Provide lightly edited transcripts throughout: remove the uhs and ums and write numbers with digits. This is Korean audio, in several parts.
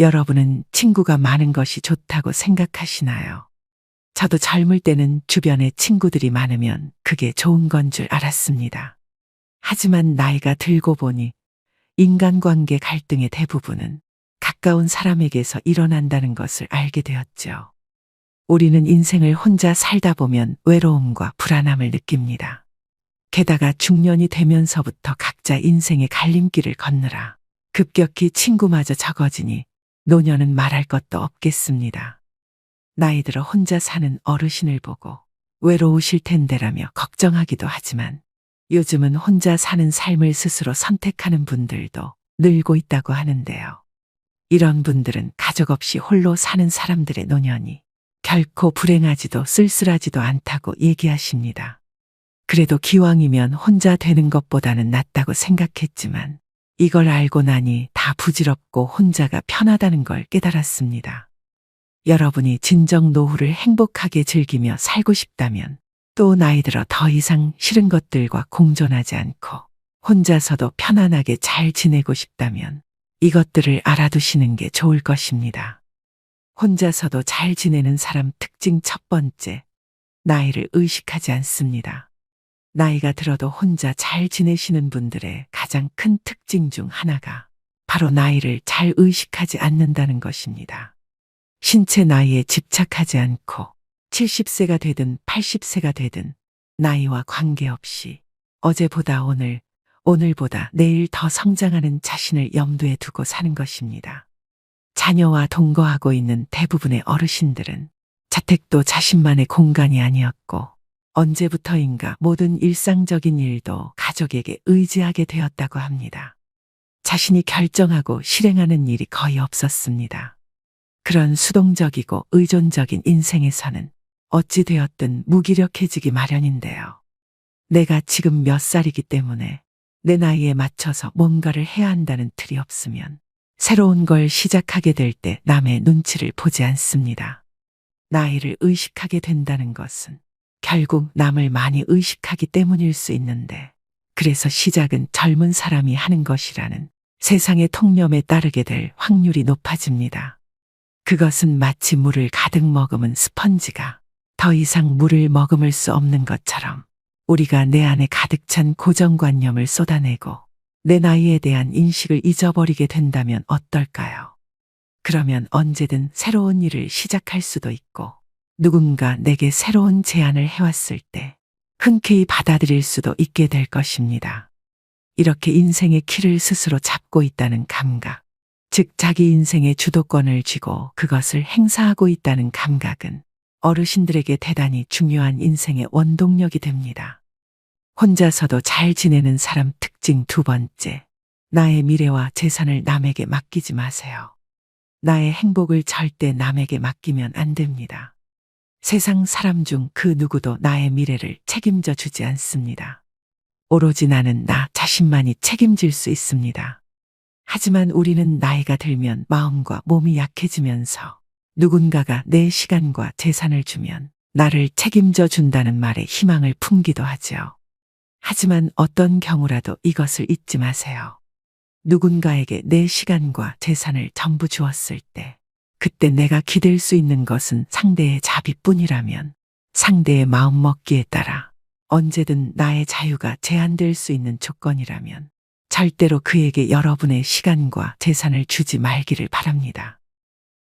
여러분은 친구가 많은 것이 좋다고 생각하시나요? 저도 젊을 때는 주변에 친구들이 많으면 그게 좋은 건 줄 알았습니다. 하지만 나이가 들고 보니 인간관계 갈등의 대부분은 가까운 사람에게서 일어난다는 것을 알게 되었죠. 우리는 인생을 혼자 살다 보면 외로움과 불안함을 느낍니다. 게다가 중년이 되면서부터 각자 인생의 갈림길을 걷느라 급격히 친구마저 적어지니 노년은 말할 것도 없겠습니다. 나이 들어 혼자 사는 어르신을 보고 외로우실 텐데라며 걱정하기도 하지만 요즘은 혼자 사는 삶을 스스로 선택하는 분들도 늘고 있다고 하는데요. 이런 분들은 가족 없이 홀로 사는 사람들의 노년이 결코 불행하지도 쓸쓸하지도 않다고 얘기하십니다. 그래도 기왕이면 혼자 되는 것보다는 낫다고 생각했지만 이걸 알고 나니 다 부질없고 혼자가 편하다는 걸 깨달았습니다. 여러분이 진정 노후를 행복하게 즐기며 살고 싶다면 또 나이 들어 더 이상 싫은 것들과 공존하지 않고 혼자서도 편안하게 잘 지내고 싶다면 이것들을 알아두시는 게 좋을 것입니다. 혼자서도 잘 지내는 사람 특징 첫 번째, 나이를 의식하지 않습니다. 나이가 들어도 혼자 잘 지내시는 분들의 가장 큰 특징 중 하나가 바로 나이를 잘 의식하지 않는다는 것입니다. 신체 나이에 집착하지 않고 70세가 되든 80세가 되든 나이와 관계없이 어제보다 오늘, 오늘보다 내일 더 성장하는 자신을 염두에 두고 사는 것입니다. 자녀와 동거하고 있는 대부분의 어르신들은 자택도 자신만의 공간이 아니었고 언제부터인가 모든 일상적인 일도 가족에게 의지하게 되었다고 합니다. 자신이 결정하고 실행하는 일이 거의 없었습니다. 그런 수동적이고 의존적인 인생에서는 어찌 되었든 무기력해지기 마련인데요. 내가 지금 몇 살이기 때문에 내 나이에 맞춰서 뭔가를 해야 한다는 틀이 없으면 새로운 걸 시작하게 될 때 남의 눈치를 보지 않습니다. 나이를 의식하게 된다는 것은 결국 남을 많이 의식하기 때문일 수 있는데 그래서 시작은 젊은 사람이 하는 것이라는 세상의 통념에 따르게 될 확률이 높아집니다. 그것은 마치 물을 가득 머금은 스펀지가 더 이상 물을 머금을 수 없는 것처럼 우리가 내 안에 가득 찬 고정관념을 쏟아내고 내 나이에 대한 인식을 잊어버리게 된다면 어떨까요? 그러면 언제든 새로운 일을 시작할 수도 있고 누군가 내게 새로운 제안을 해왔을 때 흔쾌히 받아들일 수도 있게 될 것입니다. 이렇게 인생의 키를 스스로 잡고 있다는 감각, 즉 자기 인생의 주도권을 쥐고 그것을 행사하고 있다는 감각은 어르신들에게 대단히 중요한 인생의 원동력이 됩니다. 혼자서도 잘 지내는 사람 특징 두 번째, 나의 미래와 재산을 남에게 맡기지 마세요. 나의 행복을 절대 남에게 맡기면 안 됩니다. 세상 사람 중 그 누구도 나의 미래를 책임져 주지 않습니다. 오로지 나는 나 자신만이 책임질 수 있습니다. 하지만 우리는 나이가 들면 마음과 몸이 약해지면서 누군가가 내 시간과 재산을 주면 나를 책임져 준다는 말에 희망을 품기도 하죠. 하지만 어떤 경우라도 이것을 잊지 마세요. 누군가에게 내 시간과 재산을 전부 주었을 때 그때 내가 기댈 수 있는 것은 상대의 자비뿐이라면 상대의 마음먹기에 따라 언제든 나의 자유가 제한될 수 있는 조건이라면 절대로 그에게 여러분의 시간과 재산을 주지 말기를 바랍니다.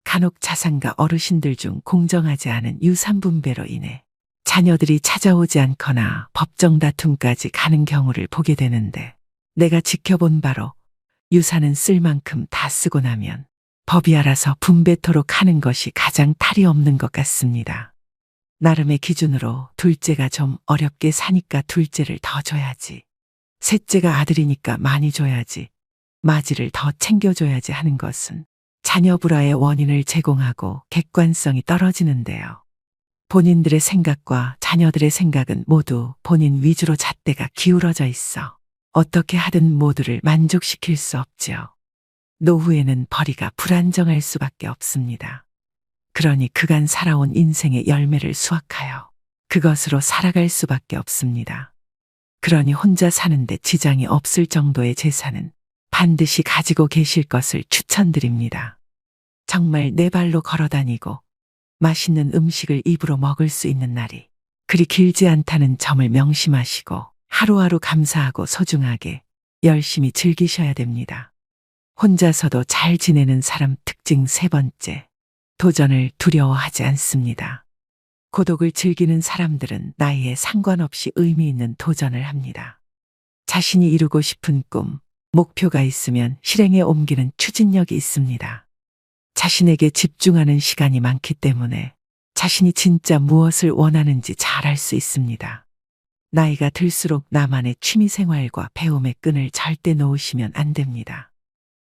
간혹 자산가 어르신들 중 공정하지 않은 유산 분배로 인해 자녀들이 찾아오지 않거나 법정 다툼까지 가는 경우를 보게 되는데 내가 지켜본 바로 유산은 쓸 만큼 다 쓰고 나면 법이 알아서 분배토록 하는 것이 가장 탈이 없는 것 같습니다. 나름의 기준으로 둘째가 좀 어렵게 사니까 둘째를 더 줘야지. 셋째가 아들이니까 많이 줘야지. 마지를 더 챙겨줘야지 하는 것은 자녀 불화의 원인을 제공하고 객관성이 떨어지는데요. 본인들의 생각과 자녀들의 생각은 모두 본인 위주로 잣대가 기울어져 있어 어떻게 하든 모두를 만족시킬 수 없지요. 노후에는 벌이가 불안정할 수밖에 없습니다. 그러니 그간 살아온 인생의 열매를 수확하여 그것으로 살아갈 수밖에 없습니다. 그러니 혼자 사는데 지장이 없을 정도의 재산은 반드시 가지고 계실 것을 추천드립니다. 정말 네 발로 걸어 다니고 맛있는 음식을 입으로 먹을 수 있는 날이 그리 길지 않다는 점을 명심하시고 하루하루 감사하고 소중하게 열심히 즐기셔야 됩니다. 혼자서도 잘 지내는 사람 특징 세 번째, 도전을 두려워하지 않습니다. 고독을 즐기는 사람들은 나이에 상관없이 의미 있는 도전을 합니다. 자신이 이루고 싶은 꿈, 목표가 있으면 실행에 옮기는 추진력이 있습니다. 자신에게 집중하는 시간이 많기 때문에 자신이 진짜 무엇을 원하는지 잘 알 수 있습니다. 나이가 들수록 나만의 취미생활과 배움의 끈을 절대 놓으시면 안 됩니다.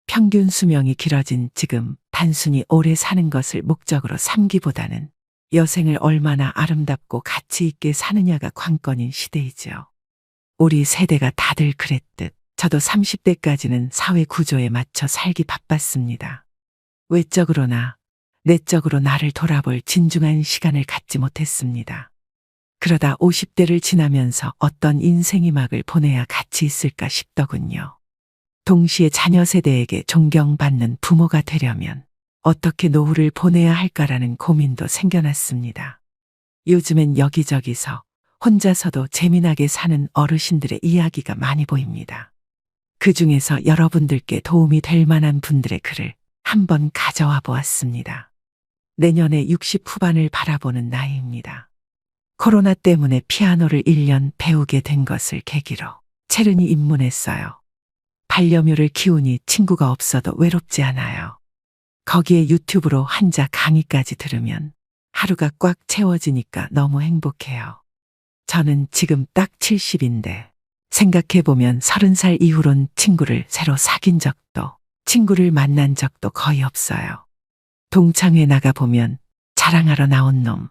평균 수명이 길어진 지금 단순히 오래 사는 것을 목적으로 삼기보다는 여생을 얼마나 아름답고 가치 있게 사느냐가 관건인 시대이지요. 우리 세대가 다들 그랬듯 저도 30대까지는 사회 구조에 맞춰 살기 바빴습니다. 외적으로나 내적으로 나를 돌아볼 진중한 시간을 갖지 못했습니다. 그러다 50대를 지나면서 어떤 인생의 막을 보내야 가치 있을까 싶더군요. 동시에 자녀 세대에게 존경받는 부모가 되려면 어떻게 노후를 보내야 할까라는 고민도 생겨났습니다. 요즘엔 여기저기서 혼자서도 재미나게 사는 어르신들의 이야기가 많이 보입니다. 그 중에서 여러분들께 도움이 될 만한 분들의 글을 한번 가져와 보았습니다. 내년에 60 후반을 바라보는 나이입니다. 코로나 때문에 피아노를 1년 배우게 된 것을 계기로 체르니 입문했어요. 반려묘를 키우니 친구가 없어도 외롭지 않아요. 거기에 유튜브로 한자 강의까지 들으면 하루가 꽉 채워지니까 너무 행복해요. 저는 지금 딱 70인데 생각해보면 30살 이후론 친구를 새로 사귄 적도 친구를 만난 적도 거의 없어요. 동창회 나가보면 자랑하러 나온 놈,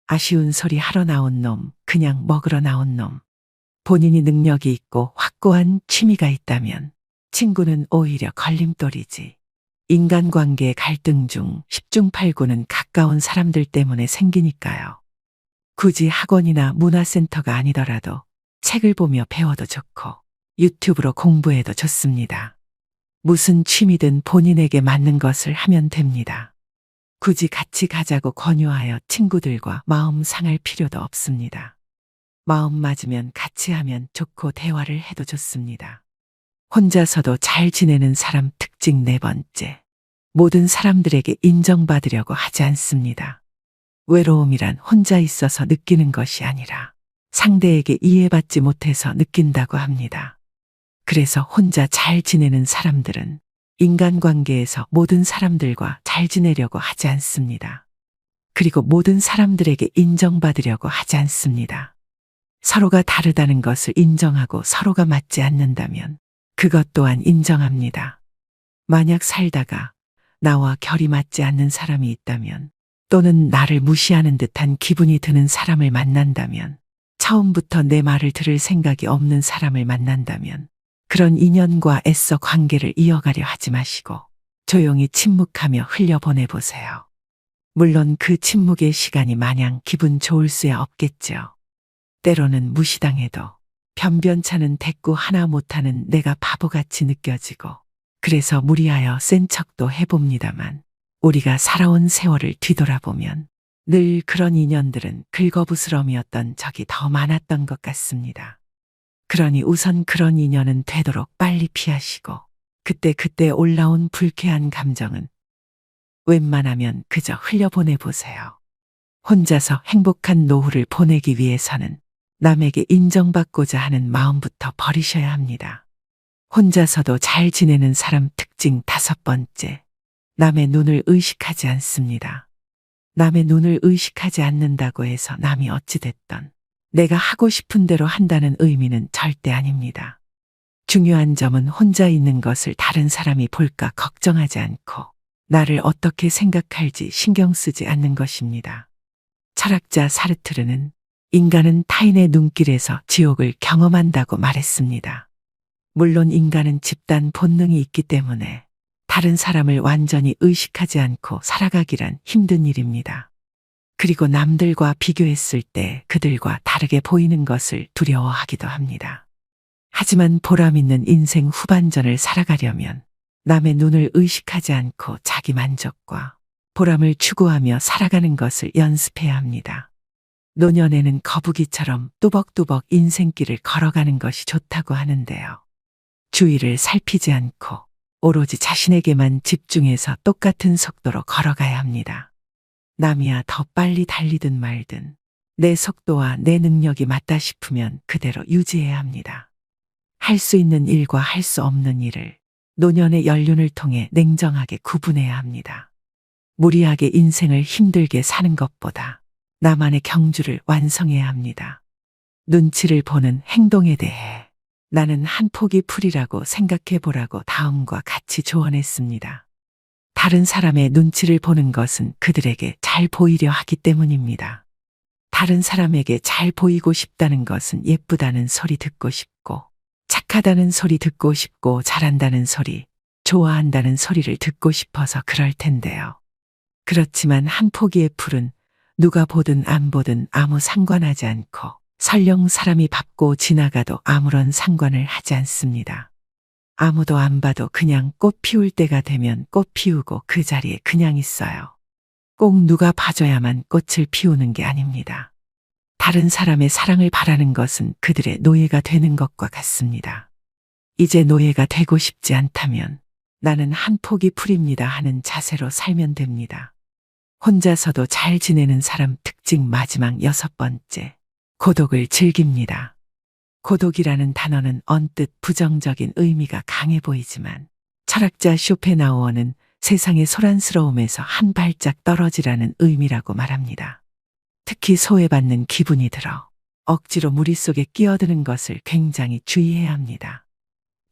아쉬운 소리 하러 나온 놈, 그냥 먹으러 나온 놈. 본인이 능력이 있고 확고한 취미가 있다면 친구는 오히려 걸림돌이지. 인간관계의 갈등 중 10중 8구는 가까운 사람들 때문에 생기니까요. 굳이 학원이나 문화센터가 아니더라도 책을 보며 배워도 좋고 유튜브로 공부해도 좋습니다. 무슨 취미든 본인에게 맞는 것을 하면 됩니다. 굳이 같이 가자고 권유하여 친구들과 마음 상할 필요도 없습니다. 마음 맞으면 같이 하면 좋고 대화를 해도 좋습니다. 혼자서도 잘 지내는 사람 특징 네 번째. 모든 사람들에게 인정받으려고 하지 않습니다. 외로움이란 혼자 있어서 느끼는 것이 아니라 상대에게 이해받지 못해서 느낀다고 합니다. 그래서 혼자 잘 지내는 사람들은 인간관계에서 모든 사람들과 잘 지내려고 하지 않습니다. 그리고 모든 사람들에게 인정받으려고 하지 않습니다. 서로가 다르다는 것을 인정하고 서로가 맞지 않는다면 그것 또한 인정합니다. 만약 살다가 나와 결이 맞지 않는 사람이 있다면 또는 나를 무시하는 듯한 기분이 드는 사람을 만난다면 처음부터 내 말을 들을 생각이 없는 사람을 만난다면 그런 인연과 애써 관계를 이어가려 하지 마시고 조용히 침묵하며 흘려보내보세요. 물론 그 침묵의 시간이 마냥 기분 좋을 수야 없겠죠. 때로는 무시당해도 변변찮은 대꾸 하나 못하는 내가 바보같이 느껴지고 그래서 무리하여 센 척도 해봅니다만 우리가 살아온 세월을 뒤돌아보면 늘 그런 인연들은 긁어부스럼이었던 적이 더 많았던 것 같습니다. 그러니 우선 그런 인연은 되도록 빨리 피하시고 그때 올라온 불쾌한 감정은 웬만하면 그저 흘려보내보세요. 혼자서 행복한 노후를 보내기 위해서는 남에게 인정받고자 하는 마음부터 버리셔야 합니다. 혼자서도 잘 지내는 사람 특징 다섯 번째. 남의 눈을 의식하지 않습니다. 남의 눈을 의식하지 않는다고 해서 남이 어찌됐던 내가 하고 싶은 대로 한다는 의미는 절대 아닙니다. 중요한 점은 혼자 있는 것을 다른 사람이 볼까 걱정하지 않고 나를 어떻게 생각할지 신경 쓰지 않는 것입니다. 철학자 사르트르는 인간은 타인의 눈길에서 지옥을 경험한다고 말했습니다. 물론 인간은 집단 본능이 있기 때문에 다른 사람을 완전히 의식하지 않고 살아가기란 힘든 일입니다. 그리고 남들과 비교했을 때 그들과 다르게 보이는 것을 두려워하기도 합니다. 하지만 보람 있는 인생 후반전을 살아가려면 남의 눈을 의식하지 않고 자기 만족과 보람을 추구하며 살아가는 것을 연습해야 합니다. 노년에는 거북이처럼 뚜벅뚜벅 인생길을 걸어가는 것이 좋다고 하는데요. 주위를 살피지 않고 오로지 자신에게만 집중해서 똑같은 속도로 걸어가야 합니다. 남이야 더 빨리 달리든 말든 내 속도와 내 능력이 맞다 싶으면 그대로 유지해야 합니다. 할 수 있는 일과 할 수 없는 일을 노년의 연륜을 통해 냉정하게 구분해야 합니다. 무리하게 인생을 힘들게 사는 것보다 나만의 경주를 완성해야 합니다. 눈치를 보는 행동에 대해 나는 한 포기 풀이라고 생각해 보라고 다음과 같이 조언했습니다. 다른 사람의 눈치를 보는 것은 그들에게 잘 보이려 하기 때문입니다. 다른 사람에게 잘 보이고 싶다는 것은 예쁘다는 소리 듣고 싶고, 착하다는 소리 듣고 싶고, 잘한다는 소리, 좋아한다는 소리를 듣고 싶어서 그럴 텐데요. 그렇지만 한 포기의 풀은 누가 보든 안 보든 아무 상관하지 않고 설령 사람이 밟고 지나가도 아무런 상관을 하지 않습니다. 아무도 안 봐도 그냥 꽃 피울 때가 되면 꽃 피우고 그 자리에 그냥 있어요. 꼭 누가 봐줘야만 꽃을 피우는 게 아닙니다. 다른 사람의 사랑을 바라는 것은 그들의 노예가 되는 것과 같습니다. 이제 노예가 되고 싶지 않다면 나는 한 포기 풀입니다 하는 자세로 살면 됩니다. 혼자서도 잘 지내는 사람 특징 마지막 6번째. 고독을 즐깁니다. 고독이라는 단어는 언뜻 부정적인 의미가 강해 보이지만 철학자 쇼펜하우어는 세상의 소란스러움에서 한 발짝 떨어지라는 의미라고 말합니다. 특히 소외받는 기분이 들어 억지로 무리 속에 끼어드는 것을 굉장히 주의해야 합니다.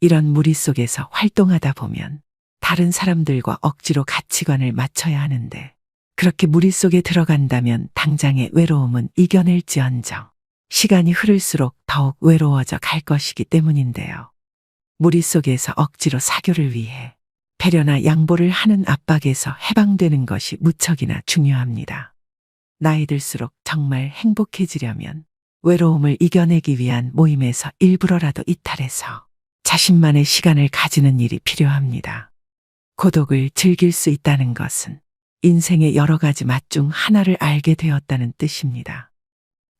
이런 무리 속에서 활동하다 보면 다른 사람들과 억지로 가치관을 맞춰야 하는데 그렇게 무리 속에 들어간다면 당장의 외로움은 이겨낼지언정 시간이 흐를수록 더욱 외로워져 갈 것이기 때문인데요. 무리 속에서 억지로 사교를 위해 배려나 양보를 하는 압박에서 해방되는 것이 무척이나 중요합니다. 나이 들수록 정말 행복해지려면 외로움을 이겨내기 위한 모임에서 일부러라도 이탈해서 자신만의 시간을 가지는 일이 필요합니다. 고독을 즐길 수 있다는 것은 인생의 여러 가지 맛 중 하나를 알게 되었다는 뜻입니다.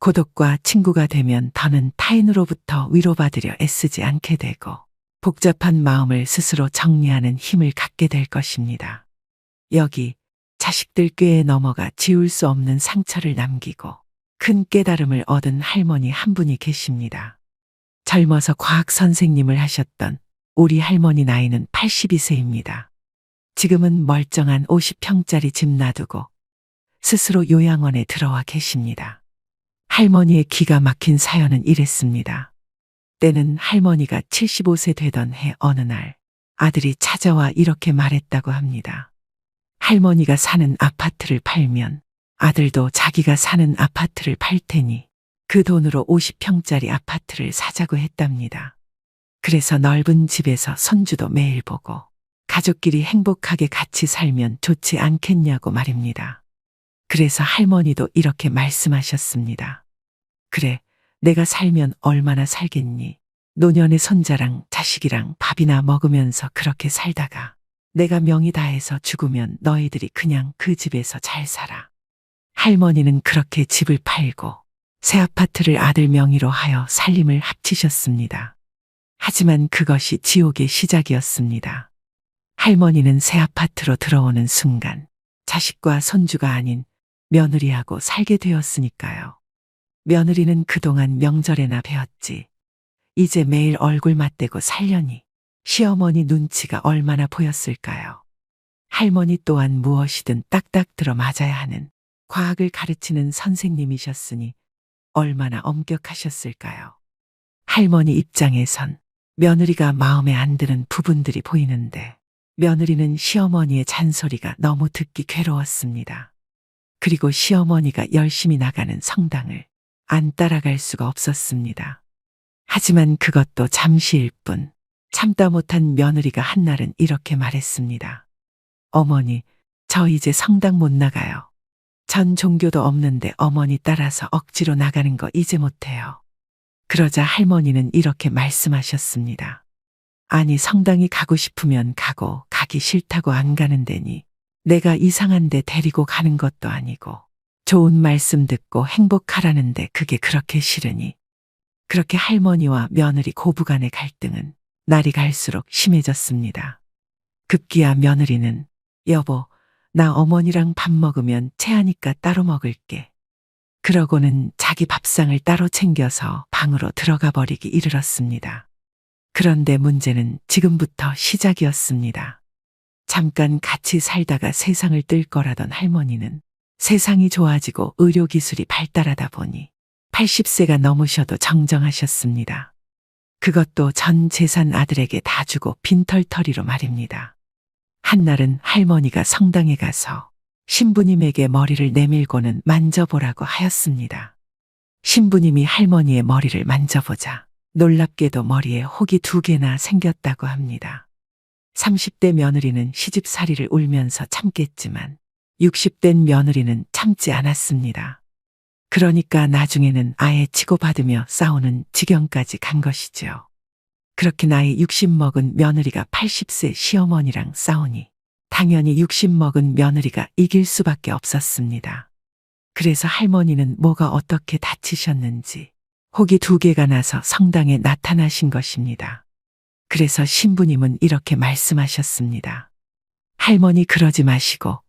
고독과 친구가 되면 더는 타인으로부터 위로받으려 애쓰지 않게 되고 복잡한 마음을 스스로 정리하는 힘을 갖게 될 것입니다. 여기 자식들 꾀에 넘어가 지울 수 없는 상처를 남기고 큰 깨달음을 얻은 할머니 한 분이 계십니다. 젊어서 과학 선생님을 하셨던 우리 할머니 나이는 82세입니다. 지금은 멀쩡한 50평짜리 집 놔두고 스스로 요양원에 들어와 계십니다. 할머니의 기가 막힌 사연은 이랬습니다. 때는 할머니가 75세 되던 해 어느 날 아들이 찾아와 이렇게 말했다고 합니다. 할머니가 사는 아파트를 팔면 아들도 자기가 사는 아파트를 팔 테니 그 돈으로 50평짜리 아파트를 사자고 했답니다. 그래서 넓은 집에서 손주도 매일 보고 가족끼리 행복하게 같이 살면 좋지 않겠냐고 말입니다. 그래서 할머니도 이렇게 말씀하셨습니다. 그래, 내가 살면 얼마나 살겠니? 노년의 손자랑 자식이랑 밥이나 먹으면서 그렇게 살다가 내가 명이 다해서 죽으면 너희들이 그냥 그 집에서 잘 살아. 할머니는 그렇게 집을 팔고 새 아파트를 아들 명의로 하여 살림을 합치셨습니다. 하지만 그것이 지옥의 시작이었습니다. 할머니는 새 아파트로 들어오는 순간 자식과 손주가 아닌 며느리하고 살게 되었으니까요. 며느리는 그동안 명절에나 뵈었지. 이제 매일 얼굴 맞대고 살려니 시어머니 눈치가 얼마나 보였을까요? 할머니 또한 무엇이든 딱딱 들어 맞아야 하는 과학을 가르치는 선생님이셨으니 얼마나 엄격하셨을까요? 할머니 입장에선 며느리가 마음에 안 드는 부분들이 보이는데 며느리는 시어머니의 잔소리가 너무 듣기 괴로웠습니다. 그리고 시어머니가 열심히 나가는 성당을 안 따라갈 수가 없었습니다. 하지만 그것도 잠시일 뿐 참다 못한 며느리가 한날은 이렇게 말했습니다. 어머니, 저 이제 성당 못 나가요. 전 종교도 없는데 어머니 따라서 억지로 나가는 거 이제 못해요. 그러자 할머니는 이렇게 말씀하셨습니다. 아니 성당이 가고 싶으면 가고 가기 싫다고 안 가는 데니 내가 이상한 데 데리고 가는 것도 아니고 좋은 말씀 듣고 행복하라는데 그게 그렇게 싫으니. 그렇게 할머니와 며느리 고부간의 갈등은 날이 갈수록 심해졌습니다. 급기야 며느리는 여보, 나 어머니랑 밥 먹으면 체하니까 따로 먹을게. 그러고는 자기 밥상을 따로 챙겨서 방으로 들어가 버리기 이르렀습니다. 그런데 문제는 지금부터 시작이었습니다. 잠깐 같이 살다가 세상을 뜰 거라던 할머니는 세상이 좋아지고 의료기술이 발달하다 보니 80세가 넘으셔도 정정하셨습니다. 그것도 전 재산 아들에게 다 주고 빈털터리로 말입니다. 한날은 할머니가 성당에 가서 신부님에게 머리를 내밀고는 만져보라고 하였습니다. 신부님이 할머니의 머리를 만져보자 놀랍게도 머리에 혹이 2개나 생겼다고 합니다. 30대 며느리는 시집살이를 울면서 참겠지만 60된 며느리는 참지 않았습니다. 그러니까 나중에는 아예 치고받으며 싸우는 지경까지 간 것이지요. 그렇게 나이 60 먹은 며느리가 80세 시어머니랑 싸우니 당연히 60 먹은 며느리가 이길 수밖에 없었습니다. 그래서 할머니는 뭐가 어떻게 다치셨는지 혹이 2개가 나서 성당에 나타나신 것입니다. 그래서 신부님은 이렇게 말씀하셨습니다. 할머니 그러지 마시고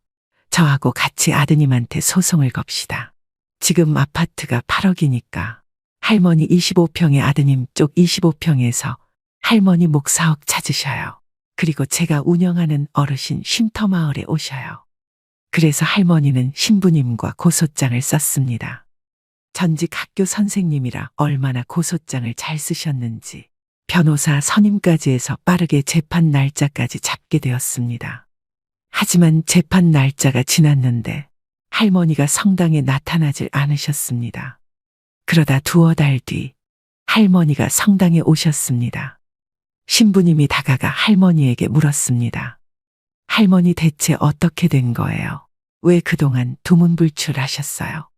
저하고 같이 아드님한테 소송을 겁시다. 지금 아파트가 8억이니까 할머니 25평에 아드님 쪽 25평에서 할머니 목 4억 찾으셔요. 그리고 제가 운영하는 어르신 쉼터마을에 오셔요. 그래서 할머니는 신부님과 고소장을 썼습니다. 전직 학교 선생님이라 얼마나 고소장을 잘 쓰셨는지 변호사 선임까지 해서 빠르게 재판 날짜까지 잡게 되었습니다. 하지만 재판 날짜가 지났는데 할머니가 성당에 나타나질 않으셨습니다. 그러다 2달 뒤 할머니가 성당에 오셨습니다. 신부님이 다가가 할머니에게 물었습니다. 할머니 대체 어떻게 된 거예요? 왜 그동안 두문불출하셨어요?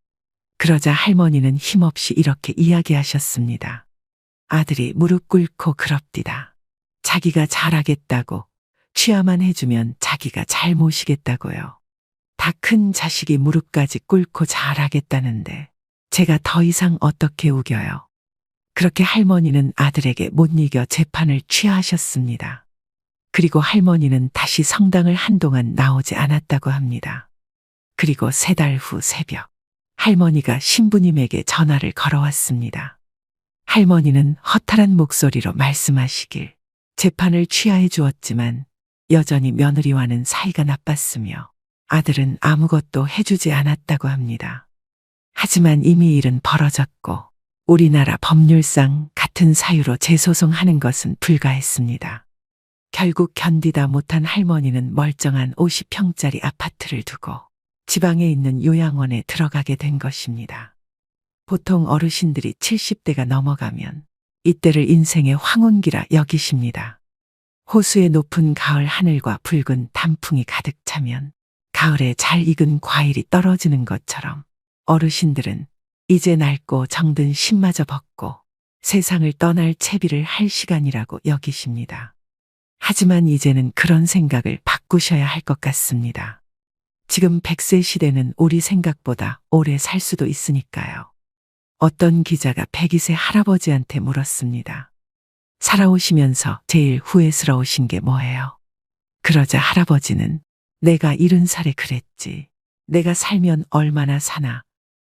그러자 할머니는 힘없이 이렇게 이야기하셨습니다. 아들이 무릎 꿇고 그럽디다. 자기가 잘하겠다고 취하만 해주면 자기가 잘 모시겠다고요. 다 큰 자식이 무릎까지 꿇고 잘하겠다는데 제가 더 이상 어떻게 우겨요. 그렇게 할머니는 아들에게 못 이겨 재판을 취하하셨습니다. 그리고 할머니는 다시 성당을 한동안 나오지 않았다고 합니다. 그리고 3달 후 새벽 할머니가 신부님에게 전화를 걸어왔습니다. 할머니는 허탈한 목소리로 말씀하시길 재판을 취하해 주었지만 여전히 며느리와는 사이가 나빴으며 아들은 아무것도 해주지 않았다고 합니다. 하지만 이미 일은 벌어졌고 우리나라 법률상 같은 사유로 재소송하는 것은 불가했습니다. 결국 견디다 못한 할머니는 멀쩡한 50평짜리 아파트를 두고 지방에 있는 요양원에 들어가게 된 것입니다. 보통 어르신들이 70대가 넘어가면 이때를 인생의 황혼기라 여기십니다. 호수의 높은 가을 하늘과 붉은 단풍이 가득 차면 가을에 잘 익은 과일이 떨어지는 것처럼 어르신들은 이제 낡고 정든 신마저 벗고 세상을 떠날 채비를 할 시간이라고 여기십니다. 하지만 이제는 그런 생각을 바꾸셔야 할 것 같습니다. 지금 100세 시대는 우리 생각보다 오래 살 수도 있으니까요. 어떤 기자가 102세 할아버지한테 물었습니다. 살아오시면서 제일 후회스러우신 게 뭐예요? 그러자 할아버지는 내가 70살에 그랬지. 내가 살면 얼마나 사나.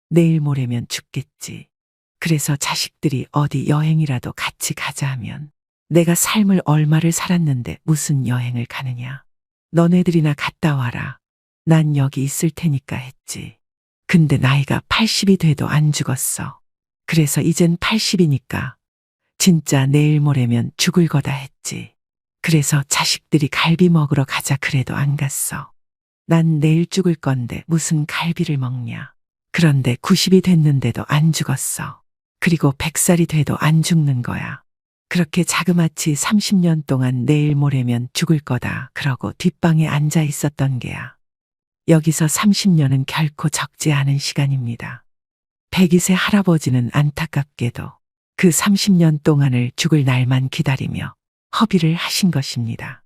내일 모레면 죽겠지. 그래서 자식들이 어디 여행이라도 같이 가자 하면 내가 삶을 얼마를 살았는데 무슨 여행을 가느냐. 너네들이나 갔다 와라. 난 여기 있을 테니까 했지. 근데 나이가 80이 돼도 안 죽었어. 그래서 이젠 80이니까 진짜 내일 모레면 죽을 거다 했지. 그래서 자식들이 갈비 먹으러 가자 그래도 안 갔어. 난 내일 죽을 건데 무슨 갈비를 먹냐. 그런데 90이 됐는데도 안 죽었어. 그리고 100살이 돼도 안 죽는 거야. 그렇게 자그마치 30년 동안 내일 모레면 죽을 거다 그러고 뒷방에 앉아 있었던 게야. 여기서 30년은 결코 적지 않은 시간입니다. 102세 할아버지는 안타깝게도 그 30년 동안을 죽을 날만 기다리며 허비를 하신 것입니다.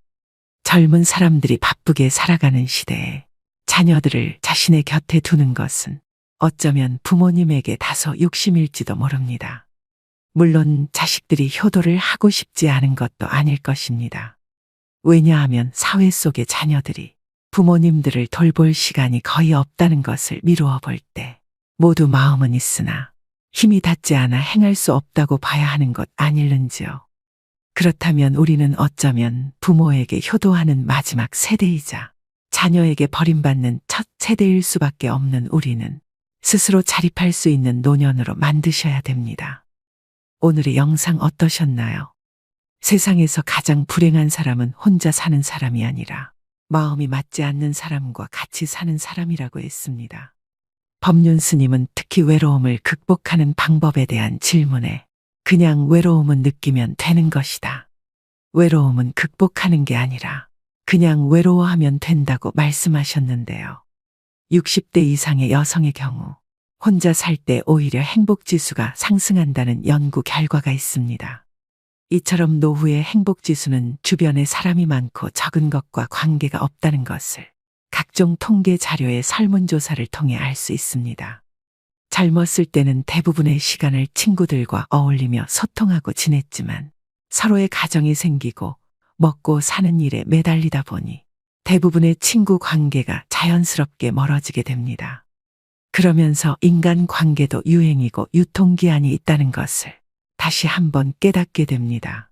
젊은 사람들이 바쁘게 살아가는 시대에 자녀들을 자신의 곁에 두는 것은 어쩌면 부모님에게 다소 욕심일지도 모릅니다. 물론 자식들이 효도를 하고 싶지 않은 것도 아닐 것입니다. 왜냐하면 사회 속의 자녀들이 부모님들을 돌볼 시간이 거의 없다는 것을 미루어 볼 때 모두 마음은 있으나 힘이 닿지 않아 행할 수 없다고 봐야 하는 것 아닐는지요. 그렇다면 우리는 어쩌면 부모에게 효도하는 마지막 세대이자 자녀에게 버림받는 첫 세대일 수밖에 없는 우리는 스스로 자립할 수 있는 노년으로 만드셔야 됩니다. 오늘의 영상 어떠셨나요? 세상에서 가장 불행한 사람은 혼자 사는 사람이 아니라 마음이 맞지 않는 사람과 같이 사는 사람이라고 했습니다. 법륜 스님은 특히 외로움을 극복하는 방법에 대한 질문에 그냥 외로움은 느끼면 되는 것이다. 외로움은 극복하는 게 아니라 그냥 외로워하면 된다고 말씀하셨는데요. 60대 이상의 여성의 경우 혼자 살 때 오히려 행복지수가 상승한다는 연구 결과가 있습니다. 이처럼 노후의 행복지수는 주변에 사람이 많고 적은 것과 관계가 없다는 것을 각종 통계 자료의 설문조사를 통해 알 수 있습니다. 젊었을 때는 대부분의 시간을 친구들과 어울리며 소통하고 지냈지만 서로의 가정이 생기고 먹고 사는 일에 매달리다 보니 대부분의 친구 관계가 자연스럽게 멀어지게 됩니다. 그러면서 인간 관계도 유행이고 유통기한이 있다는 것을 다시 한번 깨닫게 됩니다.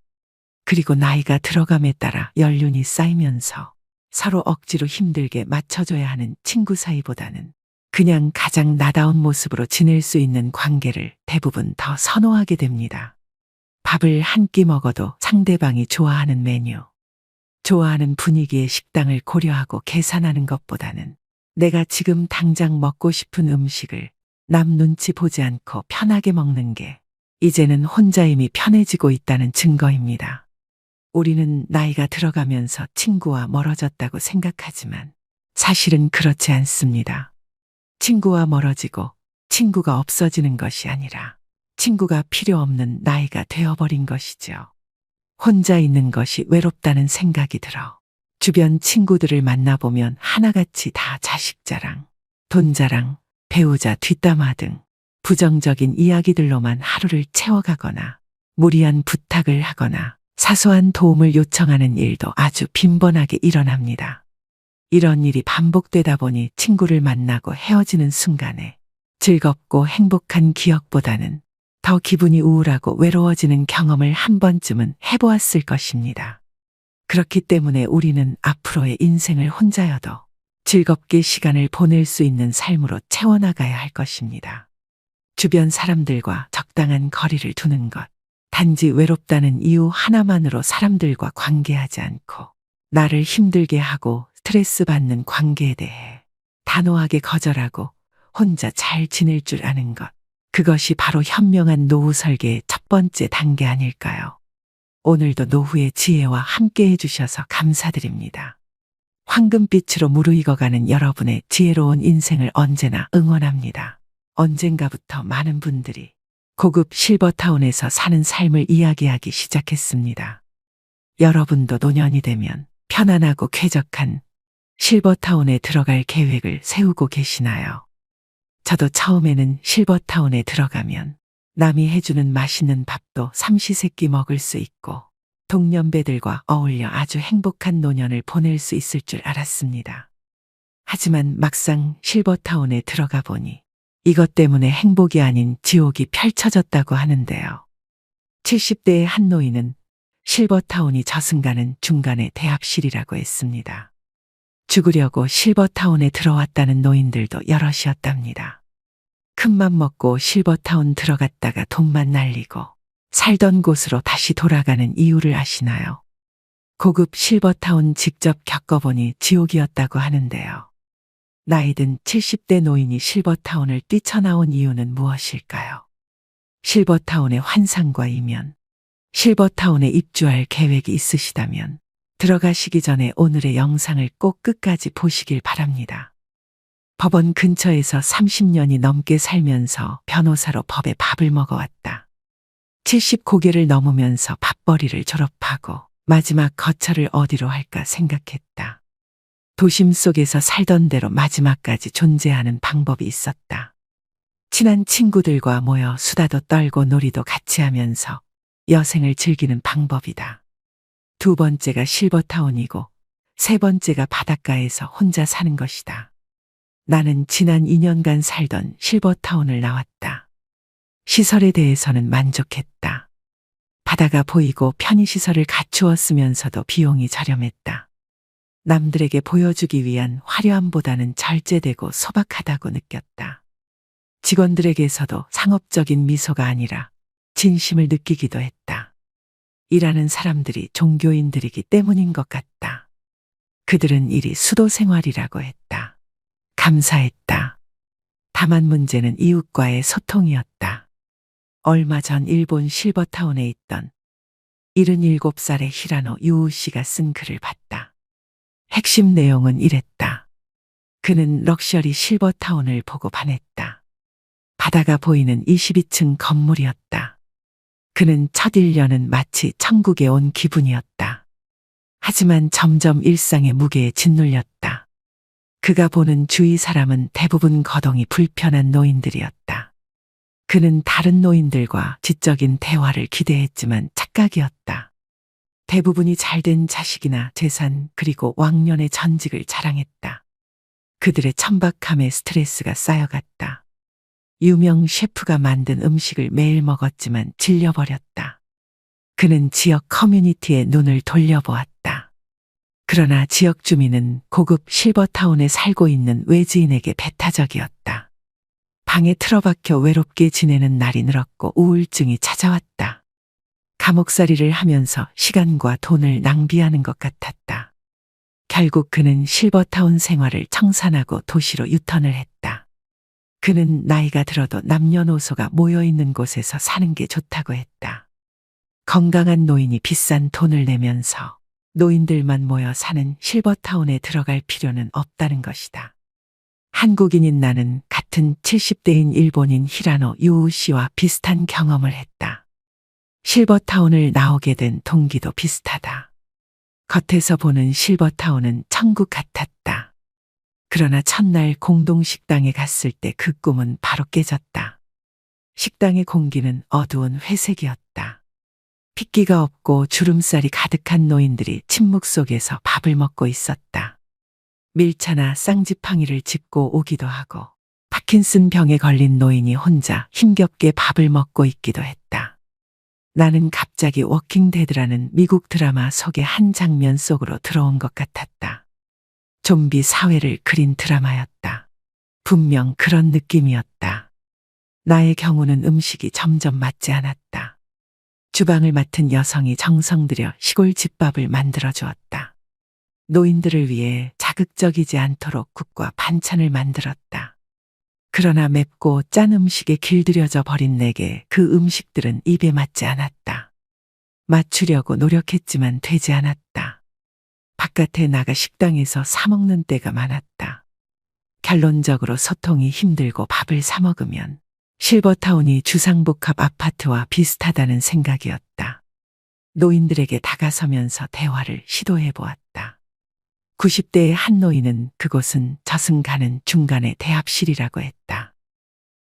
그리고 나이가 들어감에 따라 연륜이 쌓이면서 서로 억지로 힘들게 맞춰줘야 하는 친구 사이보다는 그냥 가장 나다운 모습으로 지낼 수 있는 관계를 대부분 더 선호하게 됩니다. 밥을 한 끼 먹어도 상대방이 좋아하는 메뉴, 좋아하는 분위기의 식당을 고려하고 계산하는 것보다는 내가 지금 당장 먹고 싶은 음식을 남 눈치 보지 않고 편하게 먹는 게 이제는 혼자임이 편해지고 있다는 증거입니다. 우리는 나이가 들어가면서 친구와 멀어졌다고 생각하지만 사실은 그렇지 않습니다. 친구와 멀어지고 친구가 없어지는 것이 아니라 친구가 필요 없는 나이가 되어버린 것이죠. 혼자 있는 것이 외롭다는 생각이 들어 주변 친구들을 만나보면 하나같이 다 자식 자랑, 돈 자랑, 배우자 뒷담화 등 부정적인 이야기들로만 하루를 채워가거나 무리한 부탁을 하거나 사소한 도움을 요청하는 일도 아주 빈번하게 일어납니다. 이런 일이 반복되다 보니 친구를 만나고 헤어지는 순간에 즐겁고 행복한 기억보다는 더 기분이 우울하고 외로워지는 경험을 한 번쯤은 해보았을 것입니다. 그렇기 때문에 우리는 앞으로의 인생을 혼자여도 즐겁게 시간을 보낼 수 있는 삶으로 채워나가야 할 것입니다. 주변 사람들과 적당한 거리를 두는 것, 단지 외롭다는 이유 하나만으로 사람들과 관계하지 않고 나를 힘들게 하고 스트레스 받는 관계에 대해 단호하게 거절하고 혼자 잘 지낼 줄 아는 것, 그것이 바로 현명한 노후 설계의 첫 번째 단계 아닐까요? 오늘도 노후의 지혜와 함께 해주셔서 감사드립니다. 황금빛으로 무르익어가는 여러분의 지혜로운 인생을 언제나 응원합니다. 언젠가부터 많은 분들이 고급 실버타운에서 사는 삶을 이야기하기 시작했습니다. 여러분도 노년이 되면 편안하고 쾌적한 실버타운에 들어갈 계획을 세우고 계시나요? 저도 처음에는 실버타운에 들어가면 남이 해주는 맛있는 밥도 삼시세끼 먹을 수 있고 동년배들과 어울려 아주 행복한 노년을 보낼 수 있을 줄 알았습니다. 하지만 막상 실버타운에 들어가 보니 이것 때문에 행복이 아닌 지옥이 펼쳐졌다고 하는데요. 70대의 한 노인은 실버타운이 저승가는 중간의 대합실이라고 했습니다. 죽으려고 실버타운에 들어왔다는 노인들도 여럿이었답니다. 큰맘 먹고 실버타운 들어갔다가 돈만 날리고 살던 곳으로 다시 돌아가는 이유를 아시나요? 고급 실버타운 직접 겪어보니 지옥이었다고 하는데요. 나이든 70대 노인이 실버타운을 뛰쳐나온 이유는 무엇일까요? 실버타운의 환상과 이면, 실버타운에 입주할 계획이 있으시다면 들어가시기 전에 오늘의 영상을 꼭 끝까지 보시길 바랍니다. 법원 근처에서 30년이 넘게 살면서 변호사로 법의 밥을 먹어왔다. 70 고개를 넘으면서 밥벌이를 졸업하고 마지막 거처를 어디로 할까 생각했다. 도심 속에서 살던 대로 마지막까지 존재하는 방법이 있었다. 친한 친구들과 모여 수다도 떨고 놀이도 같이 하면서 여생을 즐기는 방법이다. 두 번째가 실버타운이고 세 번째가 바닷가에서 혼자 사는 것이다. 나는 지난 2년간 살던 실버타운을 나왔다. 시설에 대해서는 만족했다. 바다가 보이고 편의시설을 갖추었으면서도 비용이 저렴했다. 남들에게 보여주기 위한 화려함보다는 절제되고 소박하다고 느꼈다. 직원들에게서도 상업적인 미소가 아니라 진심을 느끼기도 했다. 일하는 사람들이 종교인들이기 때문인 것 같다. 그들은 일이 수도 생활이라고 했다. 감사했다. 다만 문제는 이웃과의 소통이었다. 얼마 전 일본 실버타운에 있던 77살의 히라노 유우 씨가 쓴 글을 봤다. 핵심 내용은 이랬다. 그는 럭셔리 실버타운을 보고 반했다. 바다가 보이는 22층 건물이었다. 그는 첫 1년은 마치 천국에 온 기분이었다. 하지만 점점 일상의 무게에 짓눌렸다. 그가 보는 주위 사람은 대부분 거동이 불편한 노인들이었다. 그는 다른 노인들과 지적인 대화를 기대했지만 착각이었다. 대부분이 잘된 자식이나 재산 그리고 왕년의 전직을 자랑했다. 그들의 천박함에 스트레스가 쌓여갔다. 유명 셰프가 만든 음식을 매일 먹었지만 질려버렸다. 그는 지역 커뮤니티에 눈을 돌려보았다. 그러나 지역 주민은 고급 실버타운에 살고 있는 외지인에게 배타적이었다. 방에 틀어박혀 외롭게 지내는 날이 늘었고 우울증이 찾아왔다. 감옥살이를 하면서 시간과 돈을 낭비하는 것 같았다. 결국 그는 실버타운 생활을 청산하고 도시로 유턴을 했다. 그는 나이가 들어도 남녀노소가 모여있는 곳에서 사는 게 좋다고 했다. 건강한 노인이 비싼 돈을 내면서 노인들만 모여 사는 실버타운에 들어갈 필요는 없다는 것이다. 한국인인 나는 같은 70대인 일본인 히라노 유우 씨와 비슷한 경험을 했다. 실버타운을 나오게 된 동기도 비슷하다. 겉에서 보는 실버타운은 천국 같았다. 그러나 첫날 공동식당에 갔을 때 그 꿈은 바로 깨졌다. 식당의 공기는 어두운 회색이었다. 핏기가 없고 주름살이 가득한 노인들이 침묵 속에서 밥을 먹고 있었다. 밀차나 쌍지팡이를 짚고 오기도 하고 파킨슨 병에 걸린 노인이 혼자 힘겹게 밥을 먹고 있기도 했다. 나는 갑자기 워킹데드라는 미국 드라마 속의 한 장면 속으로 들어온 것 같았다. 좀비 사회를 그린 드라마였다. 분명 그런 느낌이었다. 나의 경우는 음식이 점점 맞지 않았다. 주방을 맡은 여성이 정성 들여 시골 집밥을 만들어 주었다. 노인들을 위해 자극적이지 않도록 국과 반찬을 만들었다. 그러나 맵고 짠 음식에 길들여져 버린 내게 그 음식들은 입에 맞지 않았다. 맞추려고 노력했지만 되지 않았다. 바깥에 나가 식당에서 사 먹는 때가 많았다. 결론적으로 소통이 힘들고 밥을 사 먹으면 실버타운이 주상복합 아파트와 비슷하다는 생각이었다. 노인들에게 다가서면서 대화를 시도해 보았다. 90대의 한 노인은 그곳은 저승가는 중간의 대합실이라고 했다.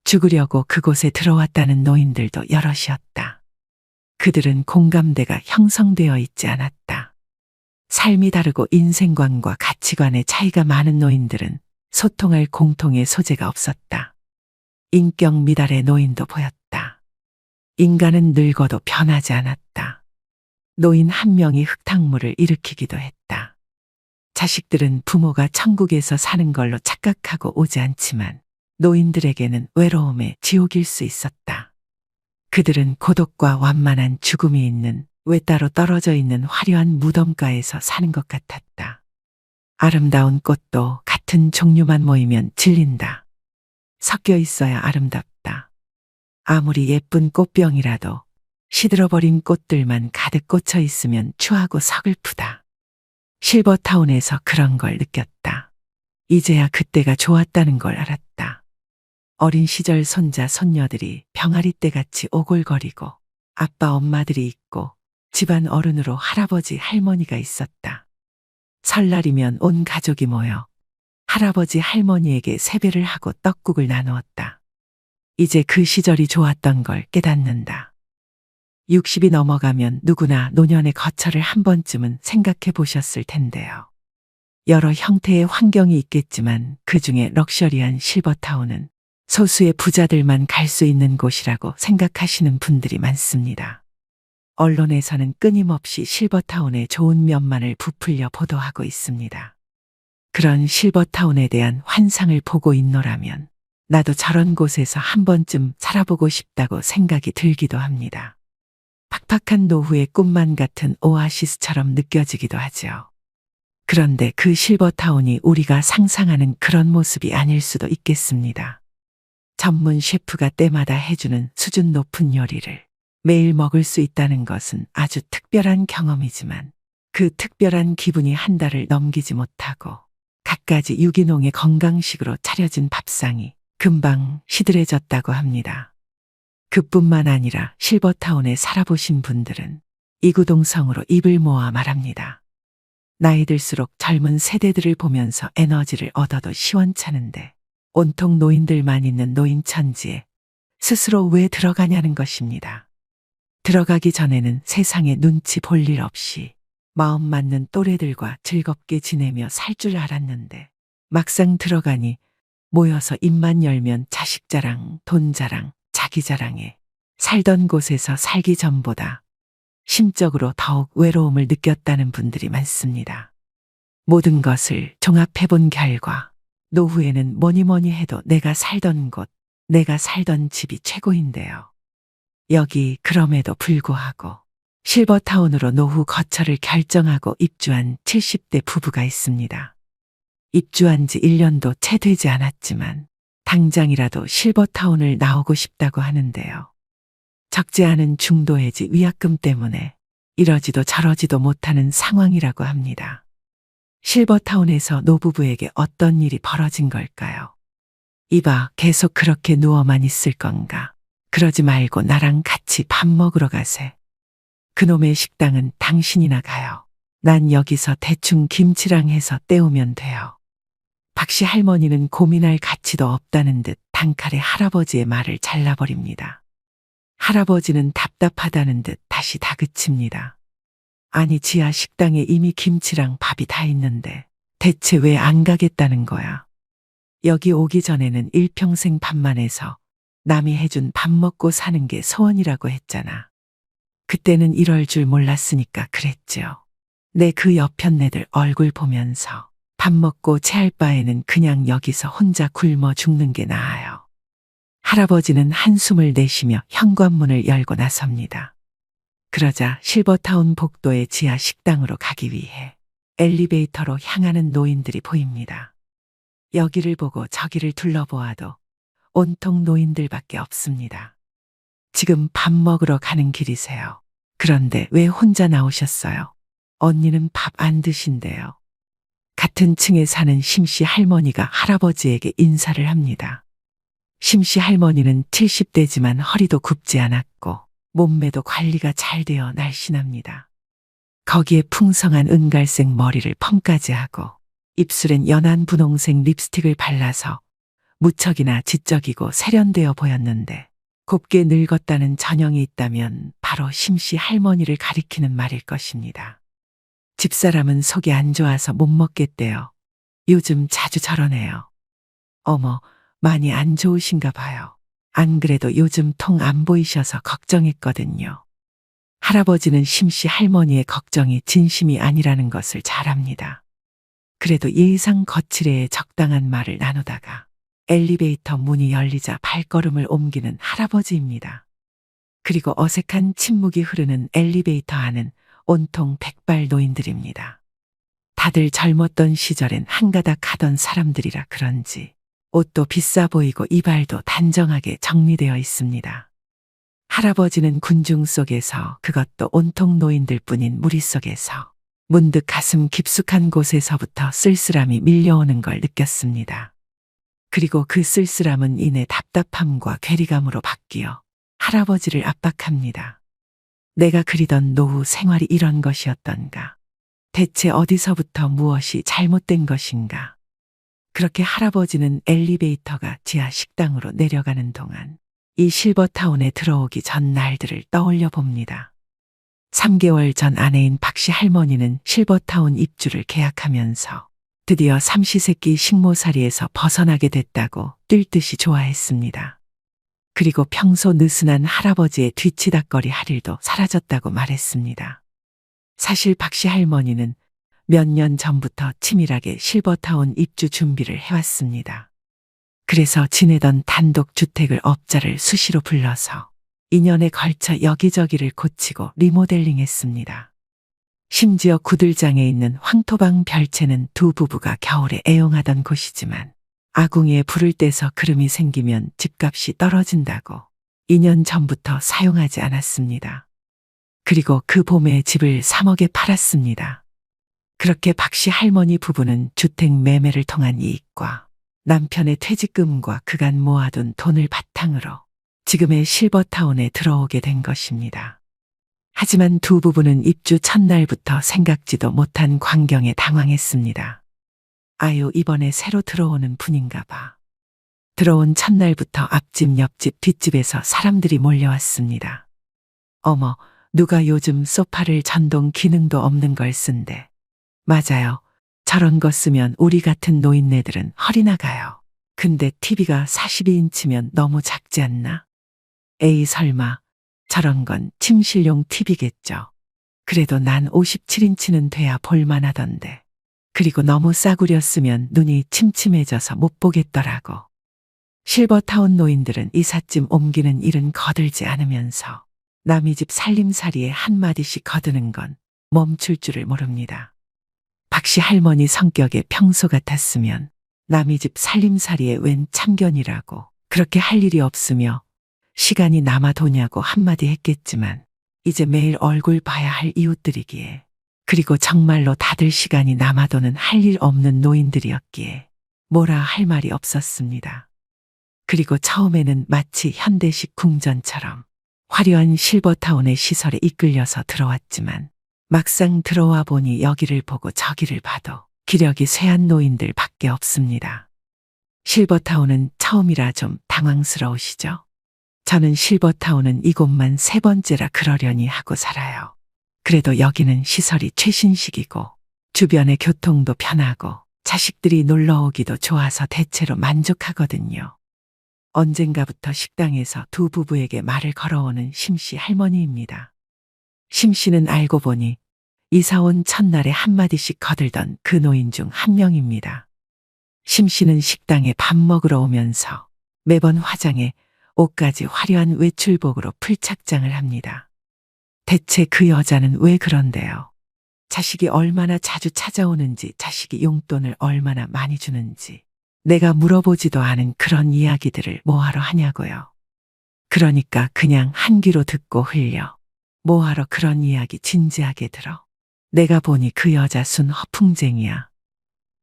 죽으려고 그곳에 들어왔다는 노인들도 여럿이었다. 그들은 공감대가 형성되어 있지 않았다. 삶이 다르고 인생관과 가치관의 차이가 많은 노인들은 소통할 공통의 소재가 없었다. 인격 미달의 노인도 보였다. 인간은 늙어도 변하지 않았다. 노인 한 명이 흙탕물을 일으키기도 했다. 자식들은 부모가 천국에서 사는 걸로 착각하고 오지 않지만 노인들에게는 외로움의 지옥일 수 있었다. 그들은 고독과 완만한 죽음이 있는 외따로 떨어져 있는 화려한 무덤가에서 사는 것 같았다. 아름다운 꽃도 같은 종류만 모이면 질린다. 섞여 있어야 아름답다. 아무리 예쁜 꽃병이라도 시들어버린 꽃들만 가득 꽂혀 있으면 추하고 서글프다. 실버타운에서 그런 걸 느꼈다. 이제야 그때가 좋았다는 걸 알았다. 어린 시절 손자 손녀들이 병아리 떼같이 오골거리고 아빠 엄마들이 있고 집안 어른으로 할아버지, 할머니가 있었다. 설날이면 온 가족이 모여 할아버지, 할머니에게 세배를 하고 떡국을 나누었다. 이제 그 시절이 좋았던 걸 깨닫는다. 60이 넘어가면 누구나 노년의 거처를 한 번쯤은 생각해 보셨을 텐데요. 여러 형태의 환경이 있겠지만 그 중에 럭셔리한 실버타운은 소수의 부자들만 갈 수 있는 곳이라고 생각하시는 분들이 많습니다. 언론에서는 끊임없이 실버타운의 좋은 면만을 부풀려 보도하고 있습니다. 그런 실버타운에 대한 환상을 보고 있노라면 나도 저런 곳에서 한 번쯤 살아보고 싶다고 생각이 들기도 합니다. 팍팍한 노후의 꿈만 같은 오아시스처럼 느껴지기도 하죠. 그런데 그 실버타운이 우리가 상상하는 그런 모습이 아닐 수도 있겠습니다. 전문 셰프가 때마다 해주는 수준 높은 요리를 매일 먹을 수 있다는 것은 아주 특별한 경험이지만 그 특별한 기분이 한 달을 넘기지 못하고 갖가지 유기농의 건강식으로 차려진 밥상이 금방 시들해졌다고 합니다. 그뿐만 아니라 실버타운에 살아보신 분들은 이구동성으로 입을 모아 말합니다. 나이 들수록 젊은 세대들을 보면서 에너지를 얻어도 시원찮은데 온통 노인들만 있는 노인천지에 스스로 왜 들어가냐는 것입니다. 들어가기 전에는 세상에 눈치 볼 일 없이 마음 맞는 또래들과 즐겁게 지내며 살 줄 알았는데 막상 들어가니 모여서 입만 열면 자식 자랑, 돈 자랑, 자기 자랑에 살던 곳에서 살기 전보다 심적으로 더욱 외로움을 느꼈다는 분들이 많습니다. 모든 것을 종합해 본 결과 노후에는 뭐니 해도 내가 살던 곳, 내가 살던 집이 최고인데요. 여기 그럼에도 불구하고 실버타운으로 노후 거처를 결정하고 입주한 70대 부부가 있습니다. 입주한 지 1년도 채 되지 않았지만 당장이라도 실버타운을 나오고 싶다고 하는데요. 적지 않은 중도해지 위약금 때문에 이러지도 저러지도 못하는 상황이라고 합니다. 실버타운에서 노부부에게 어떤 일이 벌어진 걸까요? 이봐, 계속 그렇게 누워만 있을 건가? 그러지 말고 나랑 같이 밥 먹으러 가세. 그놈의 식당은 당신이나 가요. 난 여기서 대충 김치랑 해서 때우면 돼요. 박씨 할머니는 고민할 가치도 없다는 듯 단칼에 할아버지의 말을 잘라버립니다. 할아버지는 답답하다는 듯 다시 다그칩니다. 아니, 지하 식당에 이미 김치랑 밥이 다 있는데 대체 왜 안 가겠다는 거야? 여기 오기 전에는 일평생 밥만 해서 남이 해준 밥 먹고 사는 게 소원이라고 했잖아. 그때는 이럴 줄 몰랐으니까 그랬죠. 내 그 옆편네들 얼굴 보면서 밥 먹고 체할 바에는 그냥 여기서 혼자 굶어 죽는 게 나아요. 할아버지는 한숨을 내쉬며 현관문을 열고 나섭니다. 그러자 실버타운 복도의 지하 식당으로 가기 위해 엘리베이터로 향하는 노인들이 보입니다. 여기를 보고 저기를 둘러보아도 온통 노인들밖에 없습니다. 지금 밥 먹으러 가는 길이세요. 그런데 왜 혼자 나오셨어요? 언니는 밥 안 드신대요. 같은 층에 사는 심씨 할머니가 할아버지에게 인사를 합니다. 심씨 할머니는 70대지만 허리도 굽지 않았고 몸매도 관리가 잘 되어 날씬합니다. 거기에 풍성한 은갈색 머리를 펌까지 하고 입술엔 연한 분홍색 립스틱을 발라서 무척이나 지적이고 세련되어 보였는데 곱게 늙었다는 전형이 있다면 바로 심씨 할머니를 가리키는 말일 것입니다. 집사람은 속이 안 좋아서 못 먹겠대요. 요즘 자주 저러네요. 어머, 많이 안 좋으신가 봐요. 안 그래도 요즘 통 안 보이셔서 걱정했거든요. 할아버지는 심씨 할머니의 걱정이 진심이 아니라는 것을 잘 압니다. 그래도 예의상 거칠에 적당한 말을 나누다가 엘리베이터 문이 열리자 발걸음을 옮기는 할아버지입니다. 그리고 어색한 침묵이 흐르는 엘리베이터 안은 온통 백발 노인들입니다. 다들 젊었던 시절엔 한가닥 하던 사람들이라 그런지 옷도 비싸 보이고 이발도 단정하게 정리되어 있습니다. 할아버지는 군중 속에서, 그것도 온통 노인들 뿐인 무리 속에서 문득 가슴 깊숙한 곳에서부터 쓸쓸함이 밀려오는 걸 느꼈습니다. 그리고 그 쓸쓸함은 이내 답답함과 괴리감으로 바뀌어 할아버지를 압박합니다. 내가 그리던 노후 생활이 이런 것이었던가? 대체 어디서부터 무엇이 잘못된 것인가? 그렇게 할아버지는 엘리베이터가 지하 식당으로 내려가는 동안 이 실버타운에 들어오기 전 날들을 떠올려 봅니다. 3개월 전 아내인 박씨 할머니는 실버타운 입주를 계약하면서 드디어 삼시세끼 식모살이에서 벗어나게 됐다고 뛸 듯이 좋아했습니다. 그리고 평소 느슨한 할아버지의 뒤치다꺼리 할 일도 사라졌다고 말했습니다. 사실 박씨 할머니는 몇 년 전부터 치밀하게 실버타운 입주 준비를 해왔습니다. 그래서 지내던 단독 주택을 업자를 수시로 불러서 2년에 걸쳐 여기저기를 고치고 리모델링했습니다. 심지어 구들장에 있는 황토방 별채는 두 부부가 겨울에 애용하던 곳이지만 아궁이에 불을 떼서 그름이 생기면 집값이 떨어진다고 2년 전부터 사용하지 않았습니다. 그리고 그 봄에 집을 3억에 팔았습니다. 그렇게 박씨 할머니 부부는 주택 매매를 통한 이익과 남편의 퇴직금과 그간 모아둔 돈을 바탕으로 지금의 실버타운에 들어오게 된 것입니다. 하지만 두 부부는 입주 첫날부터 생각지도 못한 광경에 당황했습니다. 아유, 이번에 새로 들어오는 분인가 봐. 들어온 첫날부터 앞집, 옆집, 뒷집에서 사람들이 몰려왔습니다. 어머, 누가 요즘 소파를 전동 기능도 없는 걸 쓴대. 맞아요. 저런 거 쓰면 우리 같은 노인네들은 허리 나가요. 근데 TV가 42인치면 너무 작지 않나? 에이, 설마 저런 건 침실용 TV겠죠. 그래도 난 57인치는 돼야 볼만하던데. 그리고 너무 싸구려 쓰면 눈이 침침해져서 못 보겠더라고. 실버타운 노인들은 이삿짐 옮기는 일은 거들지 않으면서 남의 집 살림살이에 한마디씩 거드는 건 멈출 줄을 모릅니다. 박씨 할머니 성격에 평소 같았으면 남의 집 살림살이에 웬 참견이라고 그렇게 할 일이 없으며 시간이 남아도냐고 한마디 했겠지만 이제 매일 얼굴 봐야 할 이웃들이기에, 그리고 정말로 다들 시간이 남아도는 할 일 없는 노인들이었기에 뭐라 할 말이 없었습니다. 그리고 처음에는 마치 현대식 궁전처럼 화려한 실버타운의 시설에 이끌려서 들어왔지만 막상 들어와 보니 여기를 보고 저기를 봐도 기력이 쇠한 노인들 밖에 없습니다. 실버타운은 처음이라 좀 당황스러우시죠? 저는 실버타운은 이곳만 3번째라 그러려니 하고 살아요. 그래도 여기는 시설이 최신식이고 주변의 교통도 편하고 자식들이 놀러 오기도 좋아서 대체로 만족하거든요. 언젠가부터 식당에서 두 부부에게 말을 걸어오는 심씨 할머니입니다. 심씨는 알고 보니 이사 온 첫날에 한마디씩 거들던 그 노인 중 한 명입니다. 심씨는 식당에 밥 먹으러 오면서 매번 화장해 옷까지 화려한 외출복으로 풀착장을 합니다. 대체 그 여자는 왜 그런데요? 자식이 얼마나 자주 찾아오는지, 자식이 용돈을 얼마나 많이 주는지 내가 물어보지도 않은 그런 이야기들을 뭐하러 하냐고요. 그러니까 그냥 한 귀로 듣고 흘려 뭐하러 그런 이야기 진지하게 들어. 내가 보니 그 여자 순 허풍쟁이야.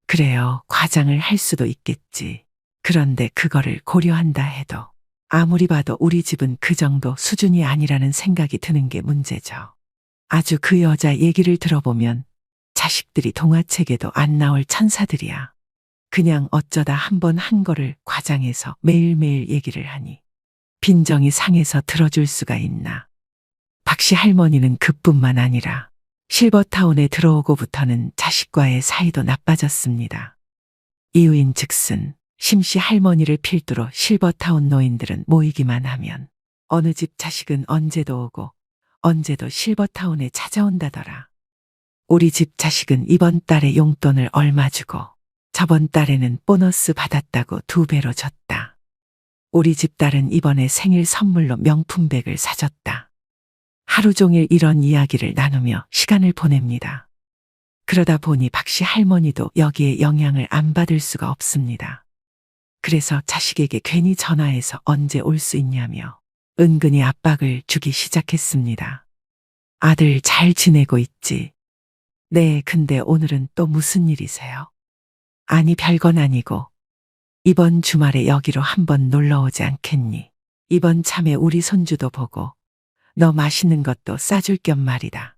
그래요, 과장을 할 수도 있겠지. 그런데 그거를 고려한다 해도 아무리 봐도 우리 집은 그 정도 수준이 아니라는 생각이 드는 게 문제죠. 아주 그 여자 얘기를 들어보면 자식들이 동화책에도 안 나올 천사들이야. 그냥 어쩌다 한번 한 거를 과장해서 매일매일 얘기를 하니 빈정이 상해서 들어줄 수가 있나. 박씨 할머니는 그뿐만 아니라 실버타운에 들어오고부터는 자식과의 사이도 나빠졌습니다. 이유인즉슨 심씨 할머니를 필두로 실버타운 노인들은 모이기만 하면 어느 집 자식은 언제도 오고 언제도 실버타운에 찾아온다더라. 우리 집 자식은 이번 달에 용돈을 얼마 주고 저번 달에는 보너스 받았다고 2배로 줬다. 우리 집 딸은 이번에 생일 선물로 명품백을 사줬다. 하루 종일 이런 이야기를 나누며 시간을 보냅니다. 그러다 보니 박씨 할머니도 여기에 영향을 안 받을 수가 없습니다. 그래서 자식에게 괜히 전화해서 언제 올 수 있냐며 은근히 압박을 주기 시작했습니다. 아들 잘 지내고 있지? 네, 근데 오늘은 또 무슨 일이세요? 아니, 별건 아니고 이번 주말에 여기로 한번 놀러 오지 않겠니? 이번 참에 우리 손주도 보고 너 맛있는 것도 싸줄 겸 말이다.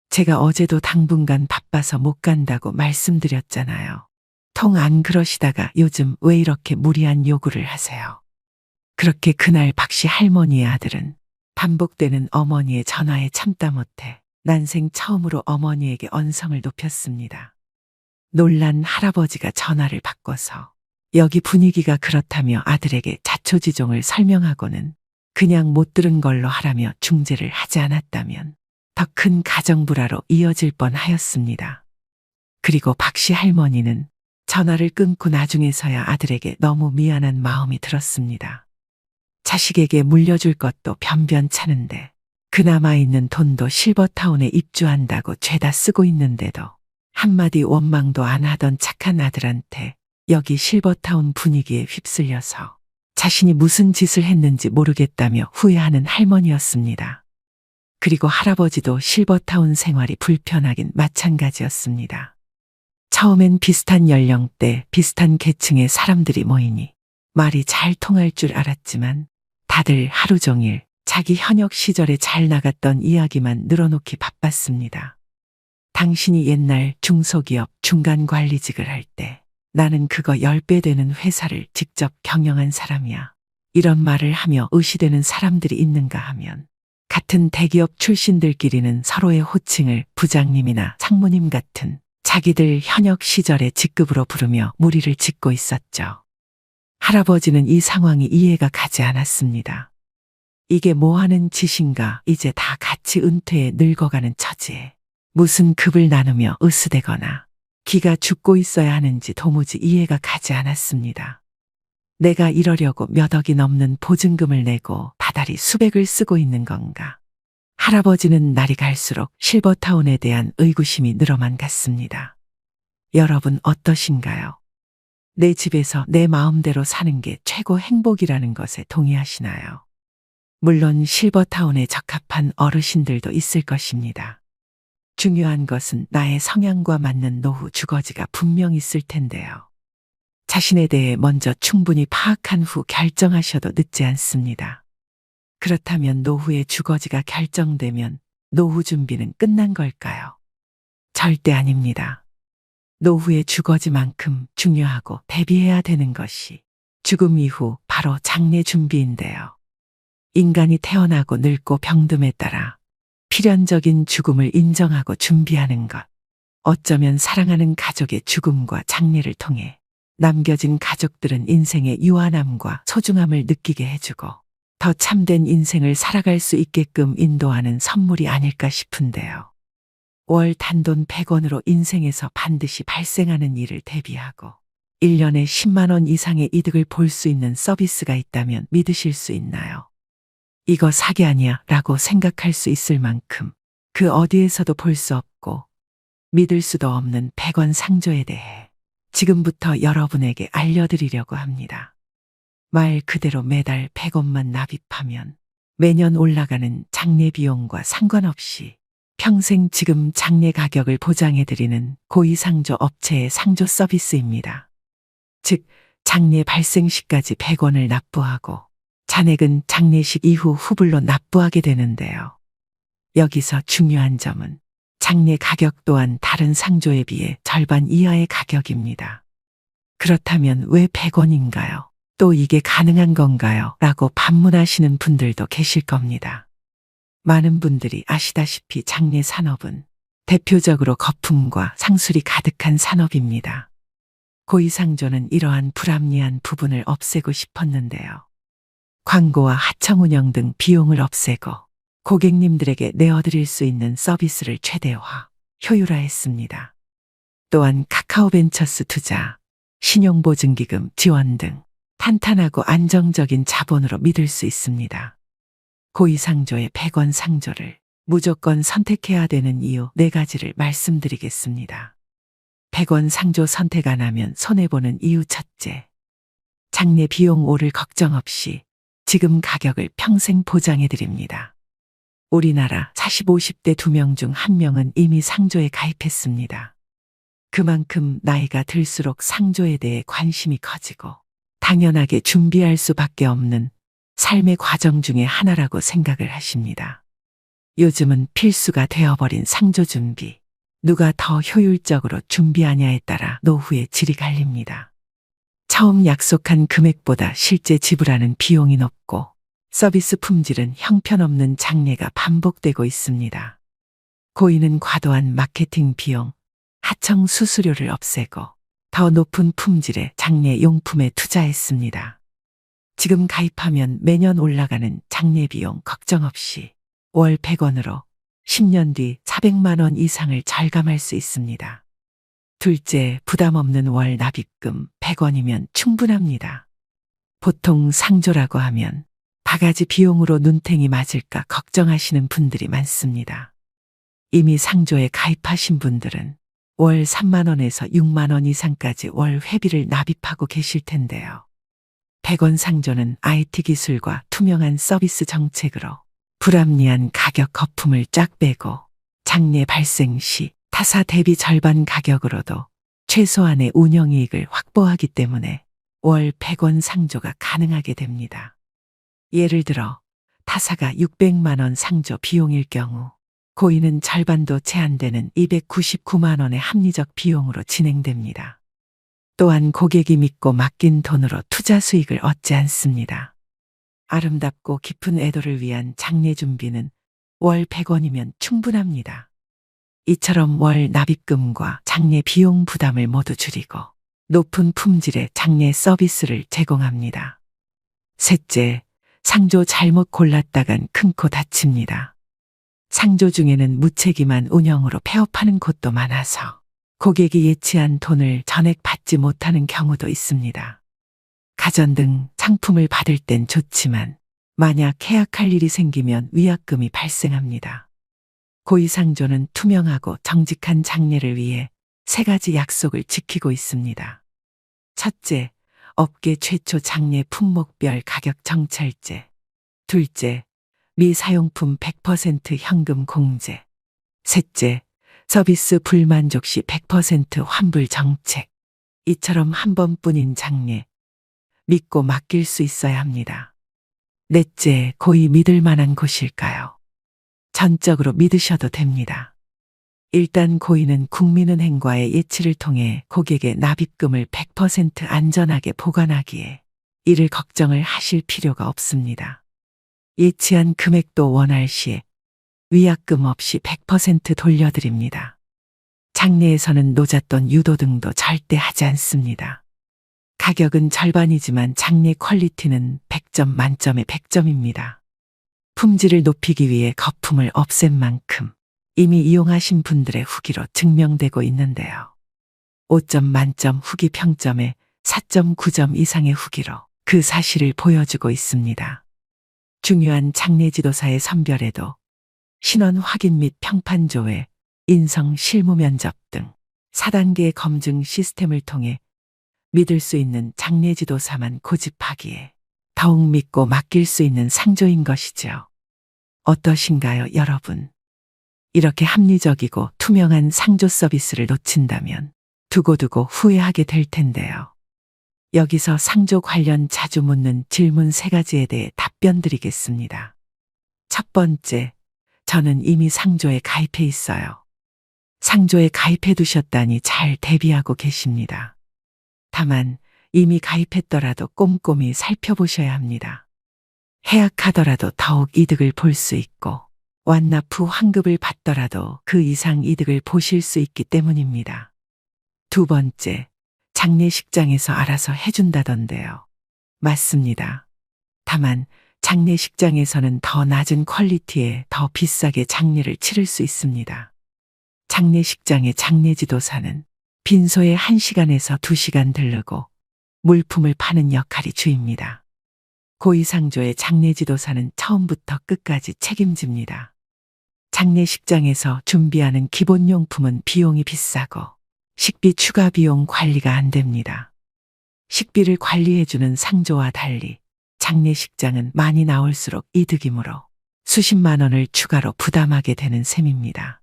제가 어제도 당분간 바빠서 못 간다고 말씀드렸잖아요. 통 안 그러시다가 요즘 왜 이렇게 무리한 요구를 하세요? 그렇게 그날 박씨 할머니의 아들은 반복되는 어머니의 전화에 참다 못해 난생 처음으로 어머니에게 언성을 높였습니다. 놀란 할아버지가 전화를 바꿔서 여기 분위기가 그렇다며 아들에게 자초지종을 설명하고는 그냥 못 들은 걸로 하라며 중재를 하지 않았다면 더 큰 가정불화로 이어질 뻔하였습니다. 그리고 박씨 할머니는 전화를 끊고 나중에서야 아들에게 너무 미안한 마음이 들었습니다. 자식에게 물려줄 것도 변변찮은데 그나마 있는 돈도 실버타운에 입주한다고 죄다 쓰고 있는데도 한마디 원망도 안 하던 착한 아들한테 여기 실버타운 분위기에 휩쓸려서 자신이 무슨 짓을 했는지 모르겠다며 후회하는 할머니였습니다. 그리고 할아버지도 실버타운 생활이 불편하긴 마찬가지였습니다. 처음엔 비슷한 연령대, 비슷한 계층의 사람들이 모이니 말이 잘 통할 줄 알았지만 다들 하루 종일 자기 현역 시절에 잘 나갔던 이야기만 늘어놓기 바빴습니다. 당신이 옛날 중소기업 중간관리직을 할 때 나는 그거 10배 되는 회사를 직접 경영한 사람이야. 이런 말을 하며 의시되는 사람들이 있는가 하면 같은 대기업 출신들끼리는 서로의 호칭을 부장님이나 상무님 같은 자기들 현역 시절의 직급으로 부르며 무리를 짓고 있었죠. 할아버지는 이 상황이 이해가 가지 않았습니다. 이게 뭐하는 짓인가, 이제 다 같이 은퇴해 늙어가는 처지에 무슨 급을 나누며 으스대거나 기가 죽고 있어야 하는지 도무지 이해가 가지 않았습니다. 내가 이러려고 몇 억이 넘는 보증금을 내고 다달이 수백을 쓰고 있는 건가. 할아버지는 날이 갈수록 실버타운에 대한 의구심이 늘어만 갔습니다. 여러분 어떠신가요? 내 집에서 내 마음대로 사는 게 최고 행복이라는 것에 동의하시나요? 물론 실버타운에 적합한 어르신들도 있을 것입니다. 중요한 것은 나의 성향과 맞는 노후 주거지가 분명 있을 텐데요. 자신에 대해 먼저 충분히 파악한 후 결정하셔도 늦지 않습니다. 그렇다면 노후의 주거지가 결정되면 노후 준비는 끝난 걸까요? 절대 아닙니다. 노후의 주거지만큼 중요하고 대비해야 되는 것이 죽음 이후 바로 장례 준비인데요. 인간이 태어나고 늙고 병듦에 따라 필연적인 죽음을 인정하고 준비하는 것. 어쩌면 사랑하는 가족의 죽음과 장례를 통해 남겨진 가족들은 인생의 유한함과 소중함을 느끼게 해주고 더 참된 인생을 살아갈 수 있게끔 인도하는 선물이 아닐까 싶은데요. 월 단돈 100원으로 인생에서 반드시 발생하는 일을 대비하고 1년에 10만 원 이상의 이득을 볼 수 있는 서비스가 있다면 믿으실 수 있나요? 이거 사기 아니야 라고 생각할 수 있을 만큼 그 어디에서도 볼 수 없고 믿을 수도 없는 100원 상조에 대해 지금부터 여러분에게 알려드리려고 합니다. 말 그대로 매달 100원만 납입하면 매년 올라가는 장례 비용과 상관없이 평생 지금 장례 가격을 보장해드리는 고위상조 업체의 상조 서비스입니다. 즉, 장례 발생 시까지 100원을 납부하고 잔액은 장례식 이후 후불로 납부하게 되는데요. 여기서 중요한 점은 장례 가격 또한 다른 상조에 비해 절반 이하의 가격입니다. 그렇다면 왜 100원인가요? 또 이게 가능한 건가요? 라고 반문하시는 분들도 계실 겁니다. 많은 분들이 아시다시피 장례 산업은 대표적으로 거품과 상술이 가득한 산업입니다. 고위상조는 이러한 불합리한 부분을 없애고 싶었는데요. 광고와 하청 운영 등 비용을 없애고 고객님들에게 내어드릴 수 있는 서비스를 최대화, 효율화했습니다. 또한 카카오벤처스 투자, 신용보증기금 지원 등 탄탄하고 안정적인 자본으로 믿을 수 있습니다. 고위상조의 100원 상조를 무조건 선택해야 되는 이유 4가지를 말씀드리겠습니다. 100원 상조 선택 안 하면 손해보는 이유 첫째, 장례 비용 오를 걱정 없이 지금 가격을 평생 보장해드립니다. 우리나라 40, 50대 2명 중 1명은 이미 상조에 가입했습니다. 그만큼 나이가 들수록 상조에 대해 관심이 커지고 당연하게 준비할 수밖에 없는 삶의 과정 중에 하나라고 생각을 하십니다. 요즘은 필수가 되어버린 상조 준비. 누가 더 효율적으로 준비하냐에 따라 노후의 질이 갈립니다. 처음 약속한 금액보다 실제 지불하는 비용이 높고 서비스 품질은 형편없는 장례가 반복되고 있습니다. 고인은 과도한 마케팅 비용, 하청 수수료를 없애고 더 높은 품질의 장례 용품에 투자했습니다. 지금 가입하면 매년 올라가는 장례 비용 걱정 없이 월 100원으로 10년 뒤 400만 원 이상을 절감할 수 있습니다. 둘째, 부담 없는 월 납입금 100원이면 충분합니다. 보통 상조라고 하면 바가지 비용으로 눈탱이 맞을까 걱정하시는 분들이 많습니다. 이미 상조에 가입하신 분들은 월 3만 원에서 6만 원 이상까지 월 회비를 납입하고 계실 텐데요. 100원 상조는 IT 기술과 투명한 서비스 정책으로 불합리한 가격 거품을 쫙 빼고 장례 발생 시 타사 대비 절반 가격으로도 최소한의 운영이익을 확보하기 때문에 월 100원 상조가 가능하게 됩니다. 예를 들어 타사가 600만 원 상조 비용일 경우 고인은 절반도 채 안 되는 299만 원의 합리적 비용으로 진행됩니다. 또한 고객이 믿고 맡긴 돈으로 투자 수익을 얻지 않습니다. 아름답고 깊은 애도를 위한 장례 준비는 월 100원이면 충분합니다. 이처럼 월 납입금과 장례 비용 부담을 모두 줄이고 높은 품질의 장례 서비스를 제공합니다. 셋째, 상조 잘못 골랐다간 큰 코 다칩니다. 상조 중에는 무책임한 운영으로 폐업하는 곳도 많아서 고객이 예치한 돈을 전액 받지 못하는 경우도 있습니다. 가전 등 상품을 받을 땐 좋지만 만약 계약할 일이 생기면 위약금이 발생합니다. 고이상조는 투명하고 정직한 장례를 위해 3가지 약속을 지키고 있습니다. 첫째, 업계 최초 장례 품목별 가격 정찰제. 둘째, 미사용품 100% 현금 공제. 셋째, 서비스 불만족 시 100% 환불 정책. 이처럼 한 번뿐인 장례, 믿고 맡길 수 있어야 합니다. 넷째, 고이 믿을 만한 곳일까요? 전적으로 믿으셔도 됩니다. 일단 고이는 국민은행과의 예치를 통해 고객의 납입금을 100% 안전하게 보관하기에 이를 걱정을 하실 필요가 없습니다. 예치한 금액도 원할 시에 위약금 없이 100% 돌려드립니다. 장례에서는 노잣돈 유도 등도 절대 하지 않습니다. 가격은 절반이지만 장례 퀄리티는 100점 만점에 100점입니다. 품질을 높이기 위해 거품을 없앤 만큼 이미 이용하신 분들의 후기로 증명되고 있는데요. 5점 만점 후기 평점에 4.9점 이상의 후기로 그 사실을 보여주고 있습니다. 중요한 장례지도사의 선별에도 신원 확인 및 평판 조회, 인성 실무 면접 등 4단계의 검증 시스템을 통해 믿을 수 있는 장례지도사만 고집하기에 더욱 믿고 맡길 수 있는 상조인 것이죠. 어떠신가요, 여러분? 이렇게 합리적이고 투명한 상조 서비스를 놓친다면 두고두고 후회하게 될 텐데요. 여기서 상조 관련 자주 묻는 질문 3가지에 대해 답변 드리겠습니다. 첫 번째, 저는 이미 상조에 가입해 있어요. 상조에 가입해 두셨다니 잘 대비하고 계십니다. 다만 이미 가입했더라도 꼼꼼히 살펴보셔야 합니다. 해약하더라도 더욱 이득을 볼 수 있고 완납 후 환급을 받더라도 그 이상 이득을 보실 수 있기 때문입니다. 두 번째, 장례식장에서 알아서 해준다던데요. 맞습니다. 다만 장례식장에서는 더 낮은 퀄리티에 더 비싸게 장례를 치를 수 있습니다. 장례식장의 장례지도사는 빈소에 1시간에서 2시간 들르고 물품을 파는 역할이 주입니다. 고이상조의 장례지도사는 처음부터 끝까지 책임집니다. 장례식장에서 준비하는 기본용품은 비용이 비싸고 식비 추가 비용 관리가 안 됩니다. 식비를 관리해주는 상조와 달리 장례식장은 많이 나올수록 이득이므로 수십만 원을 추가로 부담하게 되는 셈입니다.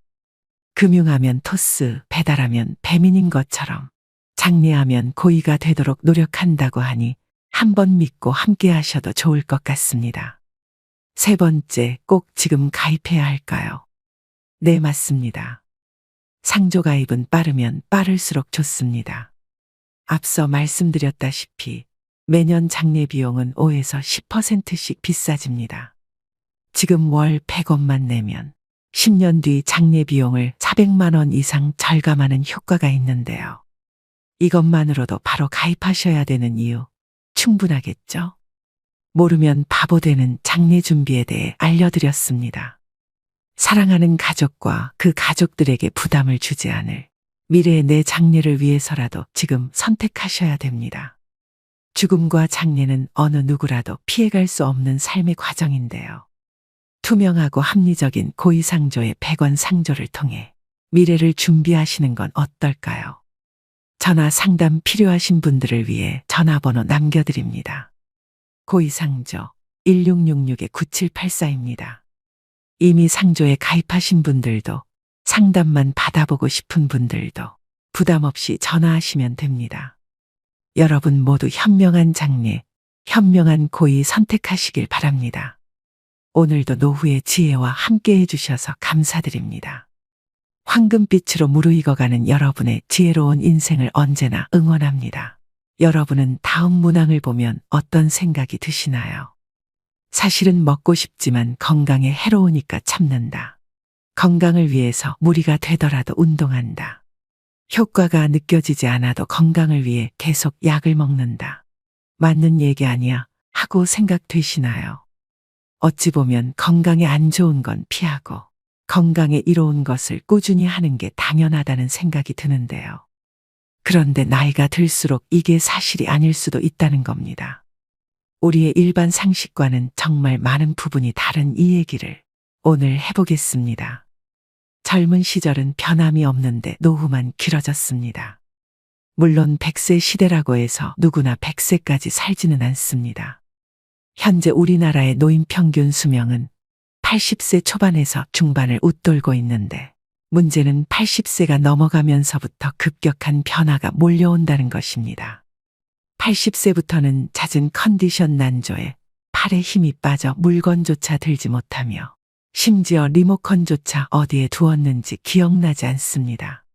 금융하면 토스, 배달하면 배민인 것처럼 장례하면 고의가 되도록 노력한다고 하니 한번 믿고 함께 하셔도 좋을 것 같습니다. 세 번째, 꼭 지금 가입해야 할까요? 네, 맞습니다. 상조 가입은 빠르면 빠를수록 좋습니다. 앞서 말씀드렸다시피 매년 장례 비용은 5에서 10%씩 비싸집니다. 지금 월 100원만 내면 10년 뒤 장례 비용을 400만 원 이상 절감하는 효과가 있는데요. 이것만으로도 바로 가입하셔야 되는 이유 충분하겠죠? 모르면 바보 되는 장례 준비에 대해 알려드렸습니다. 사랑하는 가족과 그 가족들에게 부담을 주지 않을 미래의 내 장례를 위해서라도 지금 선택하셔야 됩니다. 죽음과 장례는 어느 누구라도 피해갈 수 없는 삶의 과정인데요. 투명하고 합리적인 고의상조의 100원 상조를 통해 미래를 준비하시는 건 어떨까요? 전화 상담 필요하신 분들을 위해 전화번호 남겨드립니다. 고의상조 1666-9784입니다. 이미 상조에 가입하신 분들도 상담만 받아보고 싶은 분들도 부담 없이 전화하시면 됩니다. 여러분 모두 현명한 장례, 현명한 고의 선택하시길 바랍니다. 오늘도 노후의 지혜와 함께 해주셔서 감사드립니다. 황금빛으로 무르익어가는 여러분의 지혜로운 인생을 언제나 응원합니다. 여러분은 다음 문항을 보면 어떤 생각이 드시나요? 사실은 먹고 싶지만 건강에 해로우니까 참는다. 건강을 위해서 무리가 되더라도 운동한다. 효과가 느껴지지 않아도 건강을 위해 계속 약을 먹는다. 맞는 얘기 아니야 하고 생각되시나요? 어찌 보면 건강에 안 좋은 건 피하고 건강에 이로운 것을 꾸준히 하는 게 당연하다는 생각이 드는데요. 그런데 나이가 들수록 이게 사실이 아닐 수도 있다는 겁니다. 우리의 일반 상식과는 정말 많은 부분이 다른 이 얘기를 오늘 해보겠습니다. 젊은 시절은 변함이 없는데 노후만 길어졌습니다. 물론 100세 시대라고 해서 누구나 100세까지 살지는 않습니다. 현재 우리나라의 노인 평균 수명은 80세 초반에서 중반을 웃돌고 있는데 문제는 80세가 넘어가면서부터 급격한 변화가 몰려온다는 것입니다. 80세부터는 잦은 컨디션 난조에 팔에 힘이 빠져 물건조차 들지 못하며 심지어 리모컨조차 어디에 두었는지 기억나지 않습니다.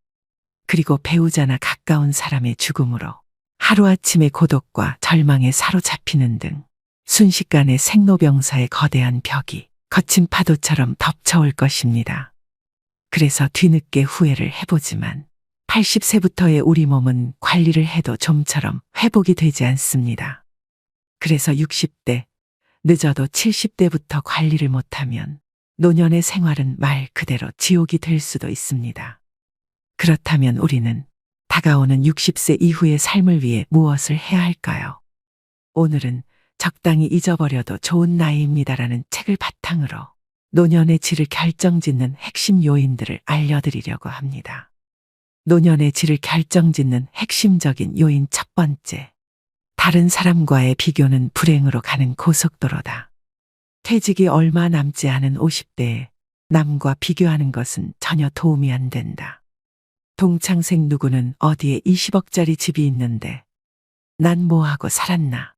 그리고 배우자나 가까운 사람의 죽음으로 하루아침에 고독과 절망에 사로잡히는 등 순식간에 생로병사의 거대한 벽이 거친 파도처럼 덮쳐올 것입니다. 그래서 뒤늦게 후회를 해보지만 80세부터의 우리 몸은 관리를 해도 좀처럼 회복이 되지 않습니다. 그래서 60대, 늦어도 70대부터 관리를 못하면 노년의 생활은 말 그대로 지옥이 될 수도 있습니다. 그렇다면 우리는 다가오는 60세 이후의 삶을 위해 무엇을 해야 할까요? 오늘은 적당히 잊어버려도 좋은 나이입니다라는 책을 바탕으로 노년의 질을 결정짓는 핵심 요인들을 알려드리려고 합니다. 노년의 질을 결정짓는 핵심적인 요인 첫 번째. 다른 사람과의 비교는 불행으로 가는 고속도로다. 퇴직이 얼마 남지 않은 50대에 남과 비교하는 것은 전혀 도움이 안 된다. 동창생 누구는 어디에 20억짜리 집이 있는데 난 뭐하고 살았나.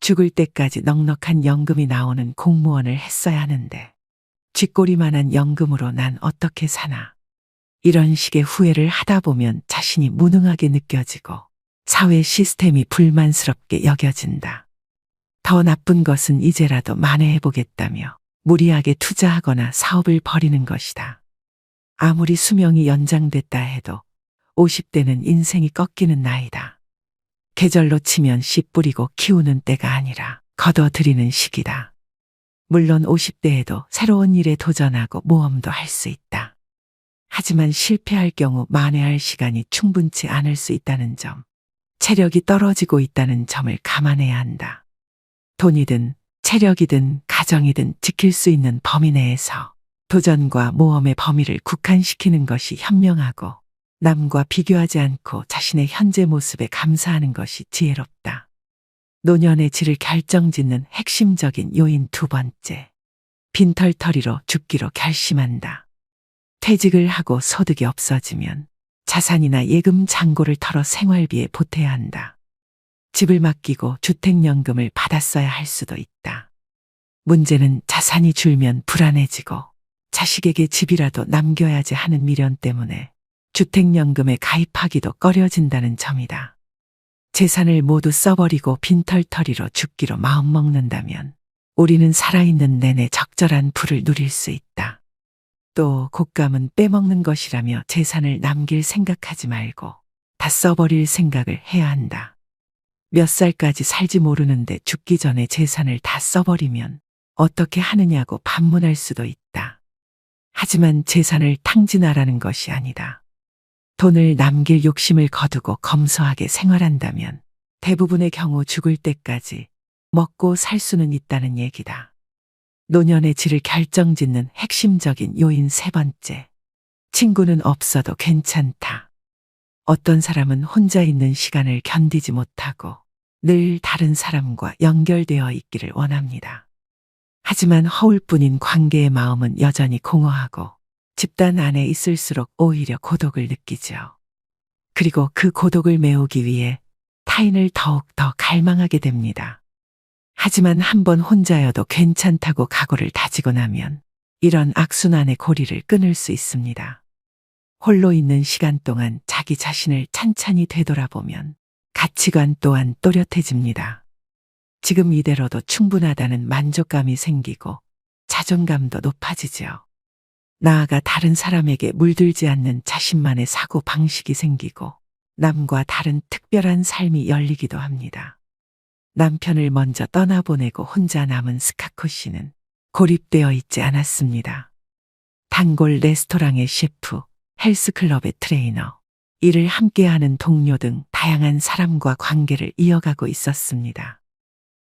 죽을 때까지 넉넉한 연금이 나오는 공무원을 했어야 하는데 쥐꼬리만한 연금으로 난 어떻게 사나. 이런 식의 후회를 하다 보면 자신이 무능하게 느껴지고 사회 시스템이 불만스럽게 여겨진다. 더 나쁜 것은 이제라도 만회해보겠다며 무리하게 투자하거나 사업을 벌이는 것이다. 아무리 수명이 연장됐다 해도 50대는 인생이 꺾이는 나이다. 계절로 치면 씨 뿌리고 키우는 때가 아니라 거둬들이는 시기다. 물론 50대에도 새로운 일에 도전하고 모험도 할 수 있다. 하지만 실패할 경우 만회할 시간이 충분치 않을 수 있다는 점, 체력이 떨어지고 있다는 점을 감안해야 한다. 돈이든 체력이든 가정이든 지킬 수 있는 범위 내에서 도전과 모험의 범위를 국한시키는 것이 현명하고 남과 비교하지 않고 자신의 현재 모습에 감사하는 것이 지혜롭다. 노년의 질을 결정짓는 핵심적인 요인 두 번째. 빈털터리로 죽기로 결심한다. 퇴직을 하고 소득이 없어지면 자산이나 예금 잔고를 털어 생활비에 보태야 한다. 집을 맡기고 주택연금을 받았어야 할 수도 있다. 문제는 자산이 줄면 불안해지고 자식에게 집이라도 남겨야지 하는 미련 때문에 주택연금에 가입하기도 꺼려진다는 점이다. 재산을 모두 써버리고 빈털터리로 죽기로 마음먹는다면 우리는 살아있는 내내 적절한 부를 누릴 수 있다. 또 곶감은 빼먹는 것이라며 재산을 남길 생각하지 말고 다 써버릴 생각을 해야 한다. 몇 살까지 살지 모르는데 죽기 전에 재산을 다 써버리면 어떻게 하느냐고 반문할 수도 있다. 하지만 재산을 탕진하라는 것이 아니다. 돈을 남길 욕심을 거두고 검소하게 생활한다면 대부분의 경우 죽을 때까지 먹고 살 수는 있다는 얘기다. 노년의 질을 결정짓는 핵심적인 요인 세 번째. 친구는 없어도 괜찮다. 어떤 사람은 혼자 있는 시간을 견디지 못하고 늘 다른 사람과 연결되어 있기를 원합니다. 하지만 허울뿐인 관계의 마음은 여전히 공허하고 집단 안에 있을수록 오히려 고독을 느끼죠. 그리고 그 고독을 메우기 위해 타인을 더욱 더 갈망하게 됩니다. 하지만 한번 혼자여도 괜찮다고 각오를 다지고 나면 이런 악순환의 고리를 끊을 수 있습니다. 홀로 있는 시간 동안 자기 자신을 찬찬히 되돌아보면 가치관 또한 또렷해집니다. 지금 이대로도 충분하다는 만족감이 생기고 자존감도 높아지죠. 나아가 다른 사람에게 물들지 않는 자신만의 사고 방식이 생기고 남과 다른 특별한 삶이 열리기도 합니다. 남편을 먼저 떠나보내고 혼자 남은 스카코 씨는 고립되어 있지 않았습니다. 단골 레스토랑의 셰프, 헬스클럽의 트레이너, 일을 함께하는 동료 등 다양한 사람과 관계를 이어가고 있었습니다.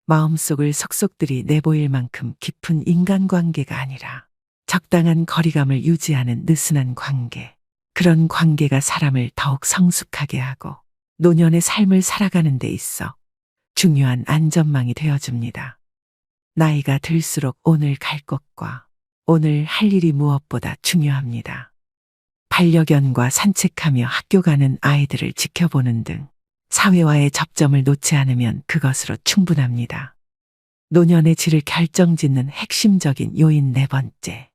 마음속을 속속들이 내보일 만큼 깊은 인간관계가 아니라 적당한 거리감을 유지하는 느슨한 관계. 그런 관계가 사람을 더욱 성숙하게 하고 노년의 삶을 살아가는 데 있어 중요한 안전망이 되어줍니다. 나이가 들수록 오늘 갈 곳과 오늘 할 일이 무엇보다 중요합니다. 반려견과 산책하며 학교 가는 아이들을 지켜보는 등 사회와의 접점을 놓지 않으면 그것으로 충분합니다. 노년의 질을 결정짓는 핵심적인 요인 네 번째.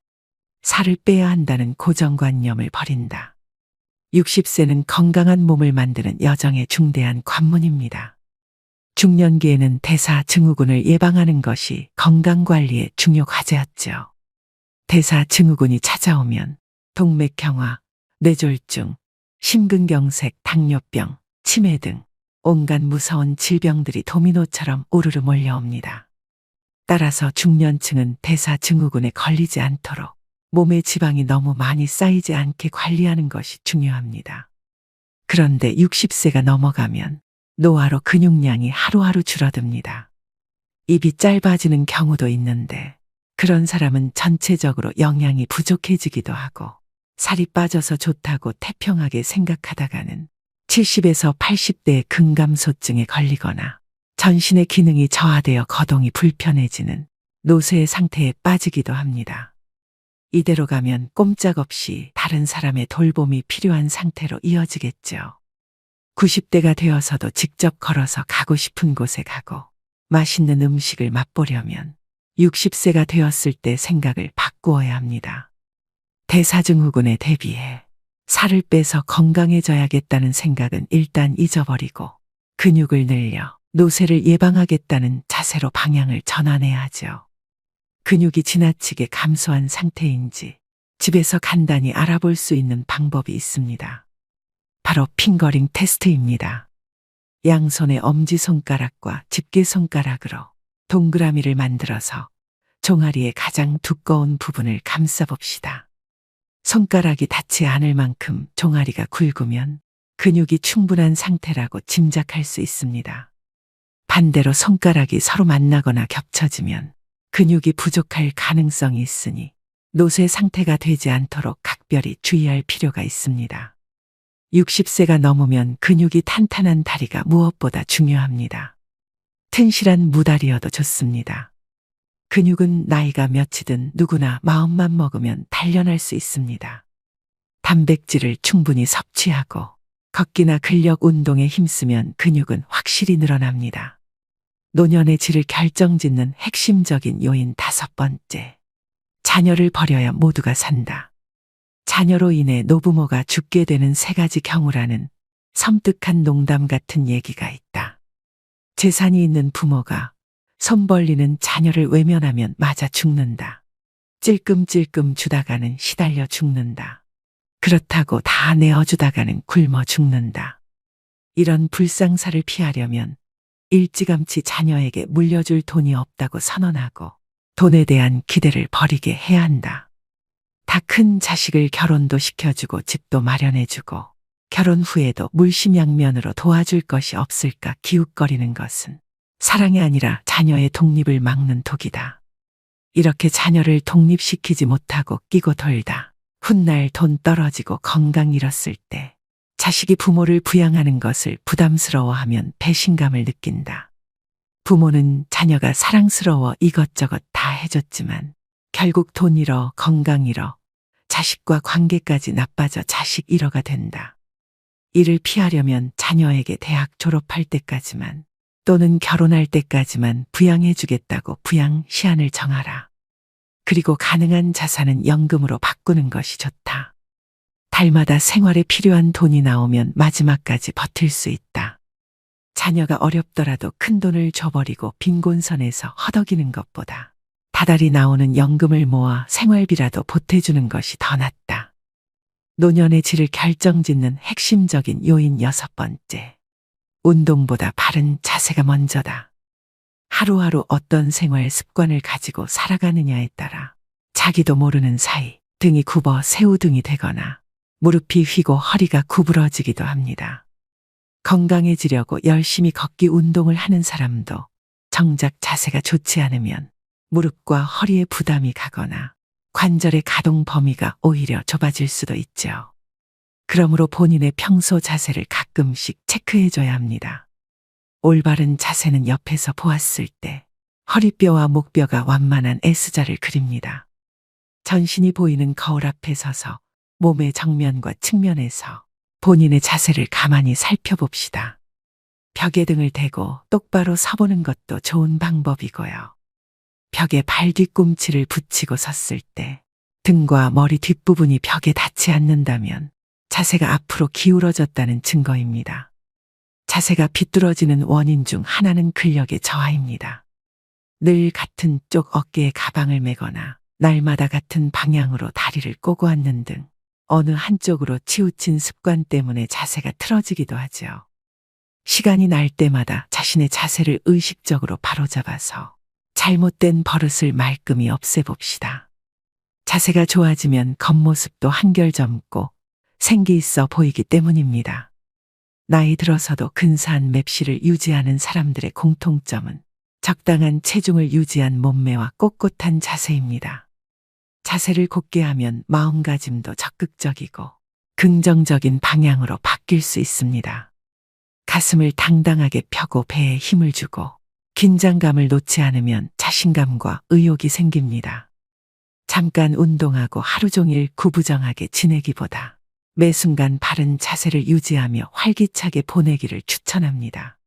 살을 빼야 한다는 고정관념을 버린다. 60세는 건강한 몸을 만드는 여정의 중대한 관문입니다. 중년기에는 대사증후군을 예방하는 것이 건강관리의 중요 과제였죠. 대사증후군이 찾아오면 동맥경화, 뇌졸중, 심근경색, 당뇨병, 치매 등 온갖 무서운 질병들이 도미노처럼 우르르 몰려옵니다. 따라서 중년층은 대사증후군에 걸리지 않도록 몸의 지방이 너무 많이 쌓이지 않게 관리하는 것이 중요합니다. 그런데 60세가 넘어가면 노화로 근육량이 하루하루 줄어듭니다. 입이 짧아지는 경우도 있는데 그런 사람은 전체적으로 영양이 부족해지기도 하고 살이 빠져서 좋다고 태평하게 생각하다가는 70에서 80대의 근감소증에 걸리거나 전신의 기능이 저하되어 거동이 불편해지는 노쇠의 상태에 빠지기도 합니다. 이대로 가면 꼼짝없이 다른 사람의 돌봄이 필요한 상태로 이어지겠죠. 90대가 되어서도 직접 걸어서 가고 싶은 곳에 가고 맛있는 음식을 맛보려면 60세가 되었을 때 생각을 바꾸어야 합니다. 대사증후군에 대비해 살을 빼서 건강해져야겠다는 생각은 일단 잊어버리고 근육을 늘려 노쇠를 예방하겠다는 자세로 방향을 전환해야 하죠. 근육이 지나치게 감소한 상태인지 집에서 간단히 알아볼 수 있는 방법이 있습니다. 바로 핑거링 테스트입니다. 양손의 엄지손가락과 집게손가락으로 동그라미를 만들어서 종아리의 가장 두꺼운 부분을 감싸봅시다. 손가락이 닿지 않을 만큼 종아리가 굵으면 근육이 충분한 상태라고 짐작할 수 있습니다. 반대로 손가락이 서로 만나거나 겹쳐지면 근육이 부족할 가능성이 있으니 노쇠 상태가 되지 않도록 각별히 주의할 필요가 있습니다. 60세가 넘으면 근육이 탄탄한 다리가 무엇보다 중요합니다. 튼실한 무다리여도 좋습니다. 근육은 나이가 몇이든 누구나 마음만 먹으면 단련할 수 있습니다. 단백질을 충분히 섭취하고 걷기나 근력 운동에 힘쓰면 근육은 확실히 늘어납니다. 노년의 질을 결정짓는 핵심적인 요인 5번째. 자녀를 버려야 모두가 산다. 자녀로 인해 노부모가 죽게 되는 3가지 경우라는 섬뜩한 농담 같은 얘기가 있다. 재산이 있는 부모가 손 벌리는 자녀를 외면하면 맞아 죽는다. 찔끔찔끔 주다가는 시달려 죽는다. 그렇다고 다 내어주다가는 굶어 죽는다. 이런 불상사를 피하려면 일찌감치 자녀에게 물려줄 돈이 없다고 선언하고 돈에 대한 기대를 버리게 해야 한다. 다 큰 자식을 결혼도 시켜주고 집도 마련해주고 결혼 후에도 물심양면으로 도와줄 것이 없을까 기웃거리는 것은 사랑이 아니라 자녀의 독립을 막는 독이다. 이렇게 자녀를 독립시키지 못하고 끼고 돌다 훗날 돈 떨어지고 건강 잃었을 때 자식이 부모를 부양하는 것을 부담스러워하면 배신감을 느낀다. 부모는 자녀가 사랑스러워 이것저것 다 해줬지만 결국 돈 잃어 건강 잃어 자식과 관계까지 나빠져 자식 잃어가 된다. 이를 피하려면 자녀에게 대학 졸업할 때까지만 또는 결혼할 때까지만 부양해주겠다고 부양 시한을 정하라. 그리고 가능한 자산은 연금으로 바꾸는 것이 좋다. 달마다 생활에 필요한 돈이 나오면 마지막까지 버틸 수 있다. 자녀가 어렵더라도 큰 돈을 줘버리고 빈곤선에서 허덕이는 것보다 다달이 나오는 연금을 모아 생활비라도 보태주는 것이 더 낫다. 노년의 질을 결정짓는 핵심적인 요인 6번째. 운동보다 바른 자세가 먼저다. 하루하루 어떤 생활 습관을 가지고 살아가느냐에 따라 자기도 모르는 사이 등이 굽어 새우등이 되거나 무릎이 휘고 허리가 구부러지기도 합니다. 건강해지려고 열심히 걷기 운동을 하는 사람도 정작 자세가 좋지 않으면 무릎과 허리에 부담이 가거나 관절의 가동 범위가 오히려 좁아질 수도 있죠. 그러므로 본인의 평소 자세를 가끔씩 체크해줘야 합니다. 올바른 자세는 옆에서 보았을 때 허리뼈와 목뼈가 완만한 S자를 그립니다. 전신이 보이는 거울 앞에 서서 몸의 정면과 측면에서 본인의 자세를 가만히 살펴봅시다. 벽에 등을 대고 똑바로 서보는 것도 좋은 방법이고요. 벽에 발 뒤꿈치를 붙이고 섰을 때 등과 머리 뒷부분이 벽에 닿지 않는다면 자세가 앞으로 기울어졌다는 증거입니다. 자세가 비뚤어지는 원인 중 하나는 근력의 저하입니다. 늘 같은 쪽 어깨에 가방을 메거나 날마다 같은 방향으로 다리를 꼬고 앉는 등 어느 한쪽으로 치우친 습관 때문에 자세가 틀어지기도 하죠. 시간이 날 때마다 자신의 자세를 의식적으로 바로잡아서 잘못된 버릇을 말끔히 없애봅시다. 자세가 좋아지면 겉모습도 한결 젊고 생기 있어 보이기 때문입니다. 나이 들어서도 근사한 맵시를 유지하는 사람들의 공통점은 적당한 체중을 유지한 몸매와 꼿꼿한 자세입니다. 자세를 곧게 하면 마음가짐도 적극적이고 긍정적인 방향으로 바뀔 수 있습니다. 가슴을 당당하게 펴고 배에 힘을 주고 긴장감을 놓지 않으면 자신감과 의욕이 생깁니다. 잠깐 운동하고 하루 종일 구부정하게 지내기보다 매 순간 바른 자세를 유지하며 활기차게 보내기를 추천합니다.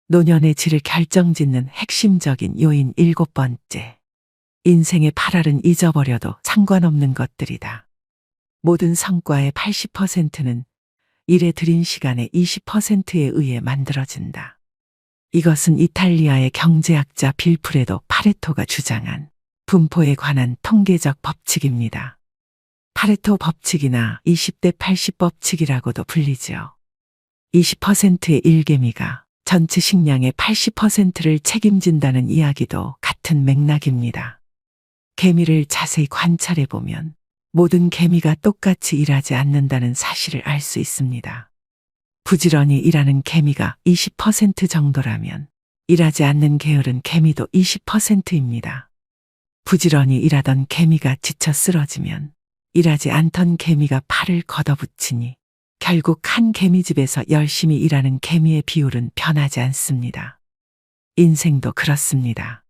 노년의 질을 결정짓는 핵심적인 요인 7번째. 인생의 8할은 잊어버려도 상관없는 것들이다. 모든 성과의 80%는 일에 들인 시간의 20%에 의해 만들어진다. 이것은 이탈리아의 경제학자 빌프레도 파레토가 주장한 분포에 관한 통계적 법칙입니다. 파레토 법칙이나 20대 80 법칙이라고도 불리죠. 20%의 일개미가 전체 식량의 80%를 책임진다는 이야기도 같은 맥락입니다. 개미를 자세히 관찰해보면 모든 개미가 똑같이 일하지 않는다는 사실을 알 수 있습니다. 부지런히 일하는 개미가 20% 정도라면 일하지 않는 게으른 개미도 20%입니다. 부지런히 일하던 개미가 지쳐 쓰러지면 일하지 않던 개미가 팔을 걷어붙이니 결국 한 개미집에서 열심히 일하는 개미의 비율은 변하지 않습니다. 인생도 그렇습니다.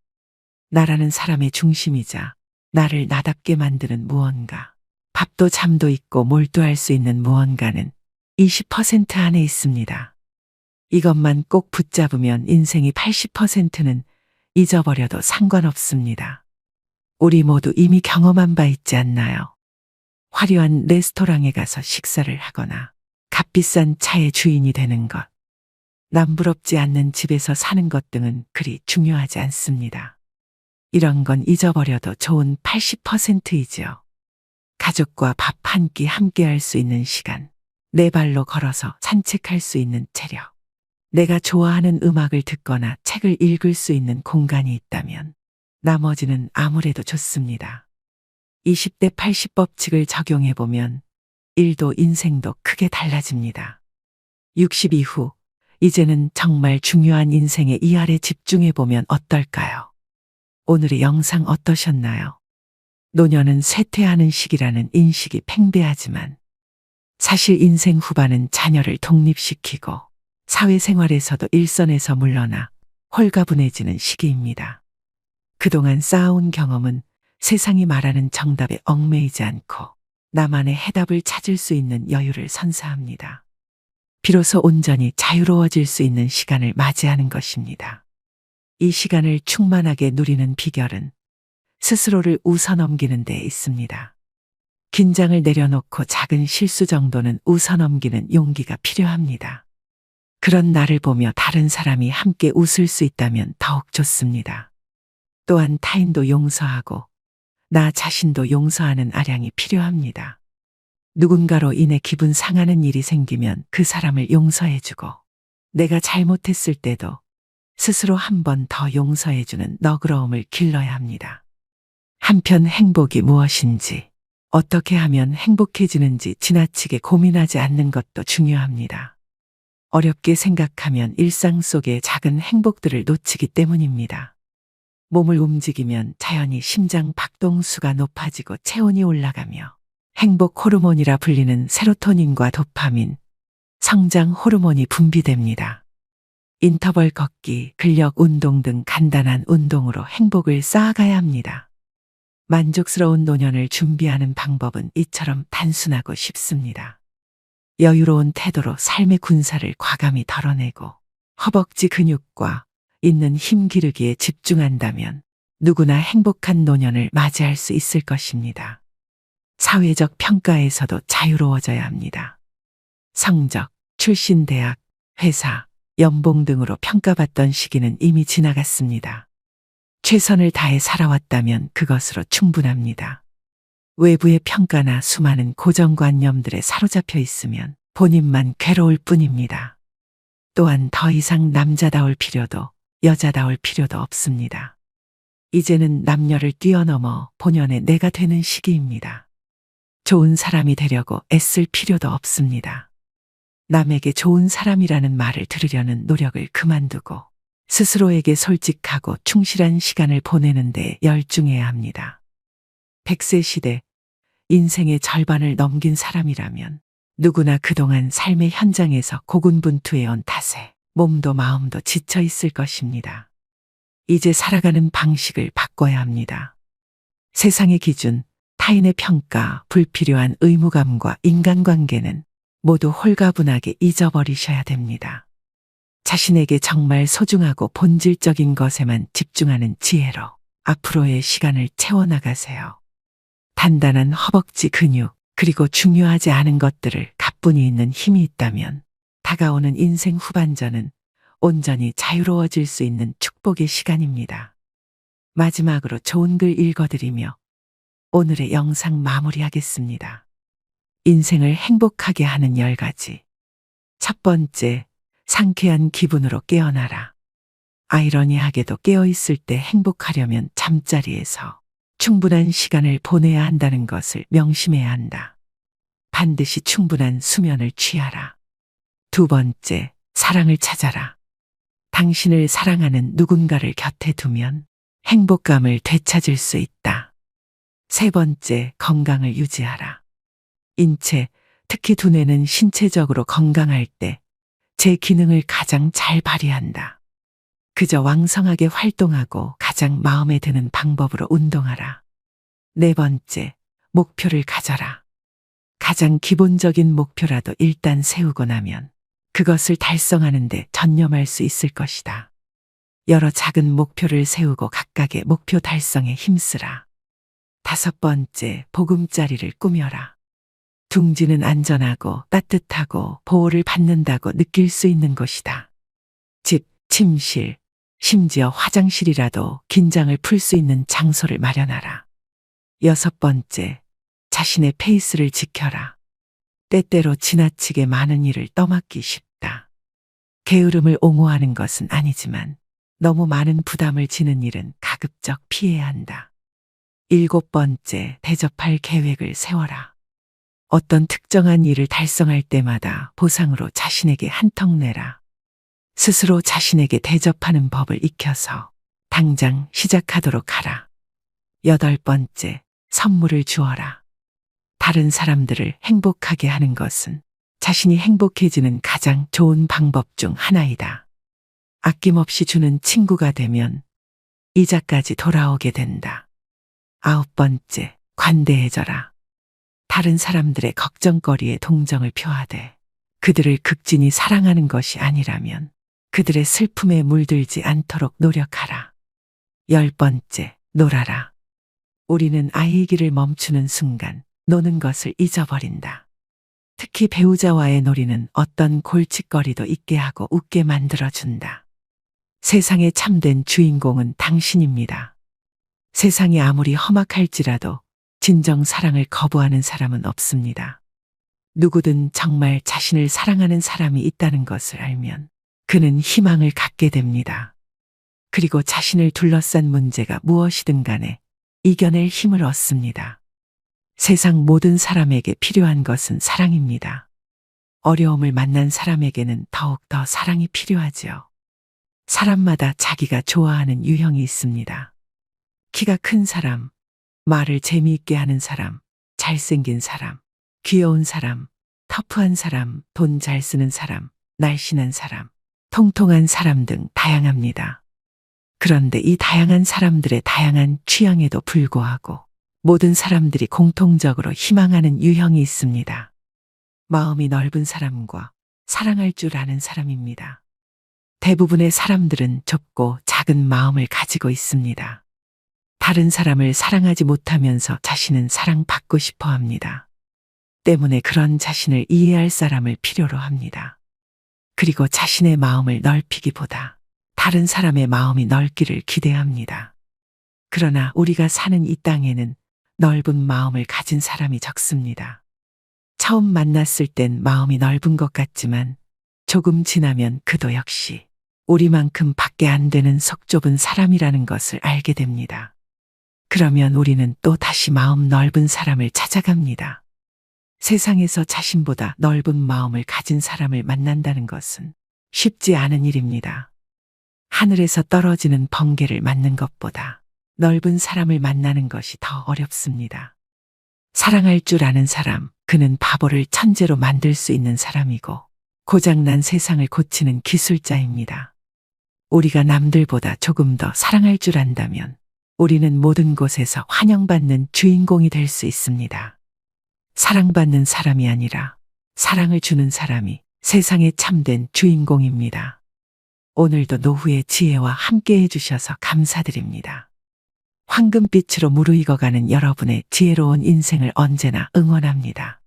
나라는 사람의 중심이자 나를 나답게 만드는 무언가, 밥도 잠도 있고 몰두할 수 있는 무언가는 20% 안에 있습니다. 이것만 꼭 붙잡으면 인생이 80%는 잊어버려도 상관없습니다. 우리 모두 이미 경험한 바 있지 않나요? 화려한 레스토랑에 가서 식사를 하거나 값비싼 차의 주인이 되는 것, 남부럽지 않는 집에서 사는 것 등은 그리 중요하지 않습니다. 이런 건 잊어버려도 좋은 80%이지요. 가족과 밥 한 끼 함께 할 수 있는 시간, 내 발로 걸어서 산책할 수 있는 체력, 내가 좋아하는 음악을 듣거나 책을 읽을 수 있는 공간이 있다면 나머지는 아무래도 좋습니다. 20대 80 법칙을 적용해 보면 일도 인생도 크게 달라집니다. 60 이후, 이제는 정말 중요한 인생의 이알에 집중해 보면 어떨까요? 오늘의 영상 어떠셨나요? 노년은 쇠퇴하는 시기라는 인식이 팽배하지만 사실 인생 후반은 자녀를 독립시키고 사회생활에서도 일선에서 물러나 홀가분해지는 시기입니다. 그동안 쌓아온 경험은 세상이 말하는 정답에 얽매이지 않고 나만의 해답을 찾을 수 있는 여유를 선사합니다. 비로소 온전히 자유로워질 수 있는 시간을 맞이하는 것입니다. 이 시간을 충만하게 누리는 비결은 스스로를 웃어넘기는 데 있습니다. 긴장을 내려놓고 작은 실수 정도는 웃어넘기는 용기가 필요합니다. 그런 나를 보며 다른 사람이 함께 웃을 수 있다면 더욱 좋습니다. 또한 타인도 용서하고 나 자신도 용서하는 아량이 필요합니다. 누군가로 인해 기분 상하는 일이 생기면 그 사람을 용서해주고 내가 잘못했을 때도 스스로 한 번 더 용서해주는 너그러움을 길러야 합니다. 한편 행복이 무엇인지, 어떻게 하면 행복해지는지 지나치게 고민하지 않는 것도 중요합니다. 어렵게 생각하면 일상 속의 작은 행복들을 놓치기 때문입니다. 몸을 움직이면 자연히 심장 박동수가 높아지고 체온이 올라가며 행복 호르몬이라 불리는 세로토닌과 도파민, 성장 호르몬이 분비됩니다. 인터벌 걷기, 근력 운동 등 간단한 운동으로 행복을 쌓아가야 합니다. 만족스러운 노년을 준비하는 방법은 이처럼 단순하고 쉽습니다. 여유로운 태도로 삶의 군사를 과감히 덜어내고 허벅지 근육과 있는 힘 기르기에 집중한다면 누구나 행복한 노년을 맞이할 수 있을 것입니다. 사회적 평가에서도 자유로워져야 합니다. 성적, 출신 대학, 회사, 연봉 등으로 평가받던 시기는 이미 지나갔습니다. 최선을 다해 살아왔다면 그것으로 충분합니다. 외부의 평가나 수많은 고정관념들에 사로잡혀 있으면 본인만 괴로울 뿐입니다. 또한 더 이상 남자다울 필요도 여자다울 필요도 없습니다. 이제는 남녀를 뛰어넘어 본연의 내가 되는 시기입니다. 좋은 사람이 되려고 애쓸 필요도 없습니다. 남에게 좋은 사람이라는 말을 들으려는 노력을 그만두고 스스로에게 솔직하고 충실한 시간을 보내는 데 열중해야 합니다. 100세 시대, 인생의 절반을 넘긴 사람이라면 누구나 그동안 삶의 현장에서 고군분투해온 탓에 몸도 마음도 지쳐 있을 것입니다. 이제 살아가는 방식을 바꿔야 합니다. 세상의 기준, 타인의 평가, 불필요한 의무감과 인간관계는 모두 홀가분하게 잊어버리셔야 됩니다. 자신에게 정말 소중하고 본질적인 것에만 집중하는 지혜로 앞으로의 시간을 채워나가세요. 단단한 허벅지 근육, 그리고 중요하지 않은 것들을 가뿐히 있는 힘이 있다면 다가오는 인생 후반전은 온전히 자유로워질 수 있는 축복의 시간입니다. 마지막으로 좋은 글 읽어드리며 오늘의 영상 마무리하겠습니다. 인생을 행복하게 하는 10가지. 첫 번째, 상쾌한 기분으로 깨어나라. 아이러니하게도 깨어있을 때 행복하려면 잠자리에서 충분한 시간을 보내야 한다는 것을 명심해야 한다. 반드시 충분한 수면을 취하라. 두 번째, 사랑을 찾아라. 당신을 사랑하는 누군가를 곁에 두면 행복감을 되찾을 수 있다. 세 번째, 건강을 유지하라. 인체, 특히 두뇌는 신체적으로 건강할 때 제 기능을 가장 잘 발휘한다. 그저 왕성하게 활동하고 가장 마음에 드는 방법으로 운동하라. 네 번째, 목표를 가져라. 가장 기본적인 목표라도 일단 세우고 나면 그것을 달성하는 데 전념할 수 있을 것이다. 여러 작은 목표를 세우고 각각의 목표 달성에 힘쓰라. 5번째, 보금자리를 꾸며라. 둥지는 안전하고 따뜻하고 보호를 받는다고 느낄 수 있는 곳이다. 집, 침실, 심지어 화장실이라도 긴장을 풀 수 있는 장소를 마련하라. 6번째, 자신의 페이스를 지켜라. 때때로 지나치게 많은 일을 떠맡기 쉽다. 게으름을 옹호하는 것은 아니지만 너무 많은 부담을 지는 일은 가급적 피해야 한다. 7번째, 대접할 계획을 세워라. 어떤 특정한 일을 달성할 때마다 보상으로 자신에게 한턱 내라. 스스로 자신에게 대접하는 법을 익혀서 당장 시작하도록 하라. 8번째, 선물을 주어라. 다른 사람들을 행복하게 하는 것은 자신이 행복해지는 가장 좋은 방법 중 하나이다. 아낌없이 주는 친구가 되면 이자까지 돌아오게 된다. 9번째, 관대해져라. 다른 사람들의 걱정거리에 동정을 표하되 그들을 극진히 사랑하는 것이 아니라면 그들의 슬픔에 물들지 않도록 노력하라. 10번째, 놀아라. 우리는 아이기를 멈추는 순간 노는 것을 잊어버린다. 특히 배우자와의 놀이는 어떤 골칫거리도 있게 하고 웃게 만들어준다. 세상의 참된 주인공은 당신입니다. 세상이 아무리 험악할지라도 진정 사랑을 거부하는 사람은 없습니다. 누구든 정말 자신을 사랑하는 사람이 있다는 것을 알면 그는 희망을 갖게 됩니다. 그리고 자신을 둘러싼 문제가 무엇이든 간에 이겨낼 힘을 얻습니다. 세상 모든 사람에게 필요한 것은 사랑입니다. 어려움을 만난 사람에게는 더욱더 사랑이 필요하지요. 사람마다 자기가 좋아하는 유형이 있습니다. 키가 큰 사람, 말을 재미있게 하는 사람, 잘생긴 사람, 귀여운 사람, 터프한 사람, 돈 잘 쓰는 사람, 날씬한 사람, 통통한 사람 등 다양합니다. 그런데 이 다양한 사람들의 다양한 취향에도 불구하고 모든 사람들이 공통적으로 희망하는 유형이 있습니다. 마음이 넓은 사람과 사랑할 줄 아는 사람입니다. 대부분의 사람들은 좁고 작은 마음을 가지고 있습니다. 다른 사람을 사랑하지 못하면서 자신은 사랑받고 싶어 합니다. 때문에 그런 자신을 이해할 사람을 필요로 합니다. 그리고 자신의 마음을 넓히기보다 다른 사람의 마음이 넓기를 기대합니다. 그러나 우리가 사는 이 땅에는 넓은 마음을 가진 사람이 적습니다. 처음 만났을 땐 마음이 넓은 것 같지만 조금 지나면 그도 역시 우리만큼 밖에 안 되는 속 좁은 사람이라는 것을 알게 됩니다. 그러면 우리는 또 다시 마음 넓은 사람을 찾아갑니다. 세상에서 자신보다 넓은 마음을 가진 사람을 만난다는 것은 쉽지 않은 일입니다. 하늘에서 떨어지는 번개를 맞는 것보다 넓은 사람을 만나는 것이 더 어렵습니다. 사랑할 줄 아는 사람, 그는 바보를 천재로 만들 수 있는 사람이고 고장난 세상을 고치는 기술자입니다. 우리가 남들보다 조금 더 사랑할 줄 안다면 우리는 모든 곳에서 환영받는 주인공이 될 수 있습니다. 사랑받는 사람이 아니라 사랑을 주는 사람이 세상의 참된 주인공입니다. 오늘도 노후의 지혜와 함께 해주셔서 감사드립니다. 황금빛으로 무르익어가는 여러분의 지혜로운 인생을 언제나 응원합니다.